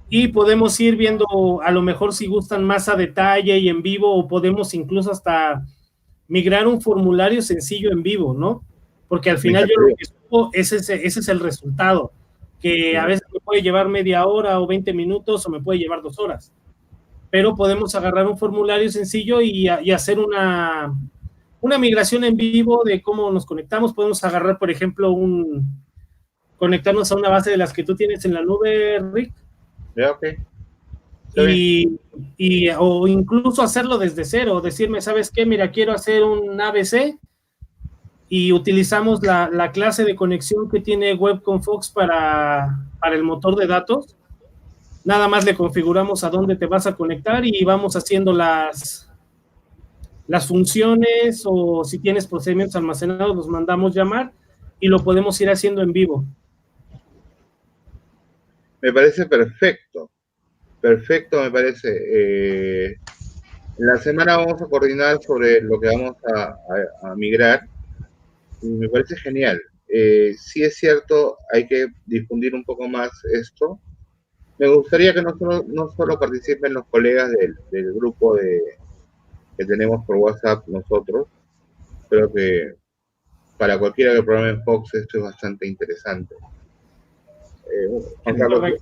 y podemos ir viendo a lo mejor si gustan más a detalle y en vivo, o podemos incluso hasta migrar un formulario sencillo en vivo, ¿no? Porque al final yo lo que subo, ese es el resultado, que a veces me puede llevar media hora o 20 minutos o me puede llevar 2 horas, pero podemos agarrar un formulario sencillo y hacer una migración en vivo de cómo nos conectamos. Podemos agarrar, por ejemplo, conectarnos a una base de las que tú tienes en la nube, Rick.
Ya, ok.
O incluso hacerlo desde cero, decirme, ¿sabes qué? Mira, quiero hacer un ABC y utilizamos la clase de conexión que tiene Web con Fox para el motor de datos. Nada más le configuramos a dónde te vas a conectar y vamos haciendo las funciones, o si tienes procedimientos almacenados, los mandamos llamar y lo podemos ir haciendo en vivo.
Me parece perfecto. Perfecto, me parece. En la semana vamos a coordinar sobre lo que vamos a migrar y me parece genial. Sí es cierto, hay que difundir un poco más esto. Me gustaría que no solo participen los colegas del grupo que tenemos por WhatsApp nosotros, creo que para cualquiera que programe en Fox esto es bastante interesante. Juan Carlos, hay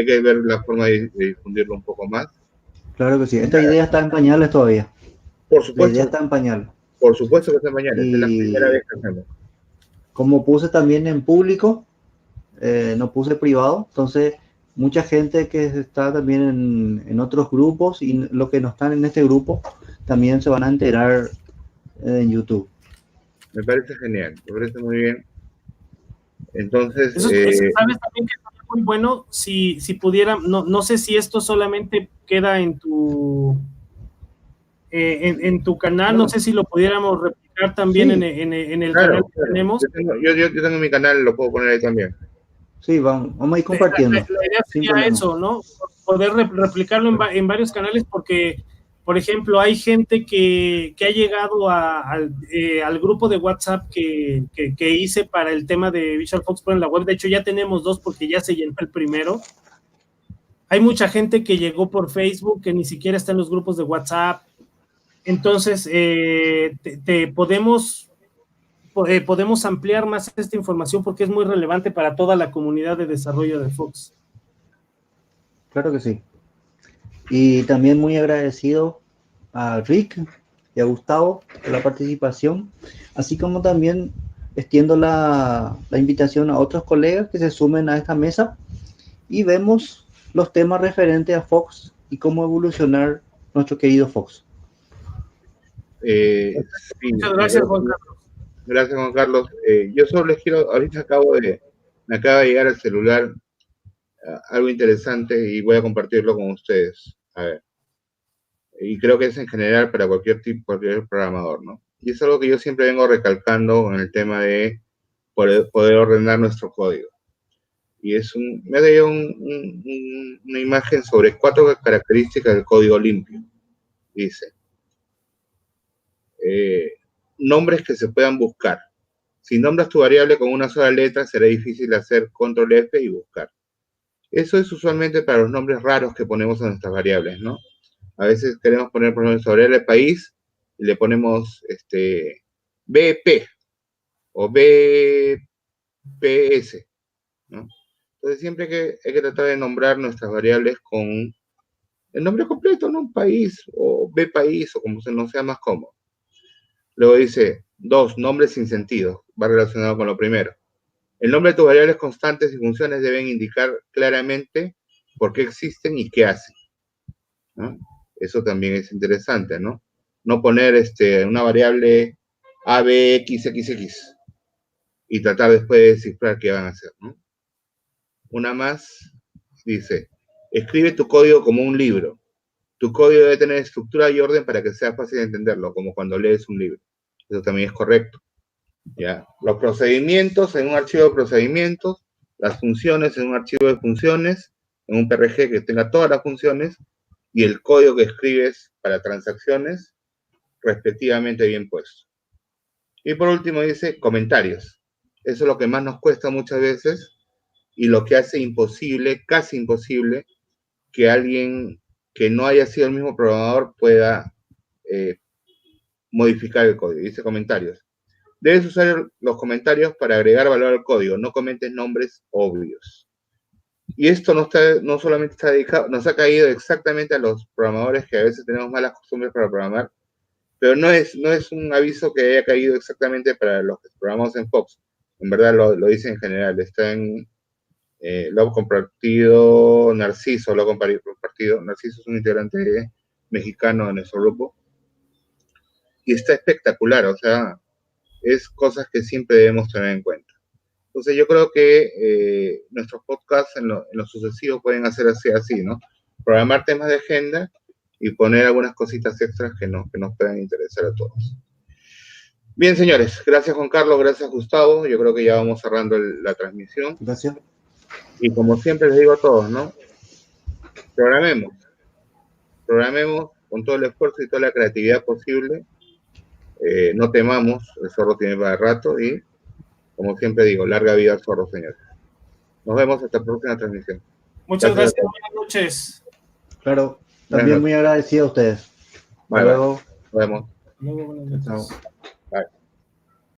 que ver la forma de difundirlo un poco más.
Claro que sí. Esta idea está en pañales todavía.
Por supuesto.
La idea está en pañales.
Por supuesto que está en pañales. Es la primera vez que hacemos.
Como puse también en público, no puse privado, entonces mucha gente que está también en otros grupos y los que no están en este grupo también se van a enterar en YouTube.
Me parece genial, me parece muy bien. Entonces,
eso sabes también que es muy bueno si pudiera, no sé si esto solamente queda en tu canal, no sé si lo pudiéramos replicar también sí, en el canal que tenemos.
Yo tengo mi canal, lo puedo poner ahí también.
Sí, vamos a ir compartiendo.
La idea sería eso, ¿no? Poder replicarlo en varios canales, porque, por ejemplo, hay gente que ha llegado al grupo de WhatsApp que hice para el tema de Visual Fox Pro en la web. De hecho, ya tenemos 2 porque ya se llenó el primero. Hay mucha gente que llegó por Facebook, que ni siquiera está en los grupos de WhatsApp. Entonces, podemos ampliar más esta información porque es muy relevante para toda la comunidad de desarrollo de Fox.
Claro que sí. Y también muy agradecido a Rick y a Gustavo por la participación, así como también extiendo la invitación a otros colegas que se sumen a esta mesa y vemos los temas referentes a Fox y cómo evolucionar nuestro querido Fox.
Sí,
muchas gracias, Juan Carlos.
Gracias, Juan Carlos. Yo solo les quiero, ahorita me acaba de llegar al celular algo interesante y voy a compartirlo con ustedes. A ver. Y creo que es en general para cualquier programador, ¿no? Y es algo que yo siempre vengo recalcando en el tema de poder ordenar nuestro código. Y me ha dado una imagen sobre 4 características del código limpio. Dice, nombres que se puedan buscar. Si nombras tu variable con una sola letra, será difícil hacer control F y buscar. Eso es usualmente para los nombres raros que ponemos a nuestras variables, ¿no? A veces queremos poner, por ejemplo, nuestra variable país y le ponemos BP o BPS, ¿no? Entonces siempre hay que tratar de nombrar nuestras variables con el nombre completo, ¿no? País o B país o como se nos sea más cómodo. Luego dice, 2, nombres sin sentido, va relacionado con lo primero. El nombre de tus variables constantes y funciones deben indicar claramente por qué existen y qué hacen, ¿no? Eso también es interesante, ¿no? No poner una variable ABXXX y tratar después de descifrar qué van a hacer, ¿no? Una más dice, escribe tu código como un libro. Tu código debe tener estructura y orden para que sea fácil de entenderlo, como cuando lees un libro. Eso también es correcto, ¿ya? Los procedimientos en un archivo de procedimientos, las funciones en un archivo de funciones, en un PRG que tenga todas las funciones, y el código que escribes para transacciones, respectivamente bien puesto. Y por último dice comentarios. Eso es lo que más nos cuesta muchas veces y lo que hace imposible, casi imposible, que alguien que no haya sido el mismo programador pueda modificar el código. Dice comentarios. Debes usar los comentarios para agregar valor al código, no comentes nombres obvios. Y esto no solamente está dedicado, nos ha caído exactamente a los programadores que a veces tenemos malas costumbres para programar, pero no es un aviso que haya caído exactamente para los que programamos en Fox. En verdad lo dice en general, está en... lo ha compartido Narciso, Narciso es un integrante mexicano de nuestro grupo, y está espectacular, o sea, es cosas que siempre debemos tener en cuenta. Entonces yo creo que nuestros podcasts en lo sucesivo pueden hacer así, ¿no? Programar temas de agenda y poner algunas cositas extras que nos puedan interesar a todos. Bien, señores, gracias Juan Carlos, gracias Gustavo, yo creo que ya vamos cerrando la transmisión.
Gracias.
Y como siempre les digo a todos, ¿no? Programemos con todo el esfuerzo y toda la creatividad posible. No temamos, el zorro tiene para rato y, como siempre digo, larga vida al zorro, señores. Nos vemos hasta la próxima transmisión.
Muchas gracias. Buenas noches.
Claro, también muy agradecido a ustedes.
Hasta luego. Nos vemos.
Buenas noches.
Chao.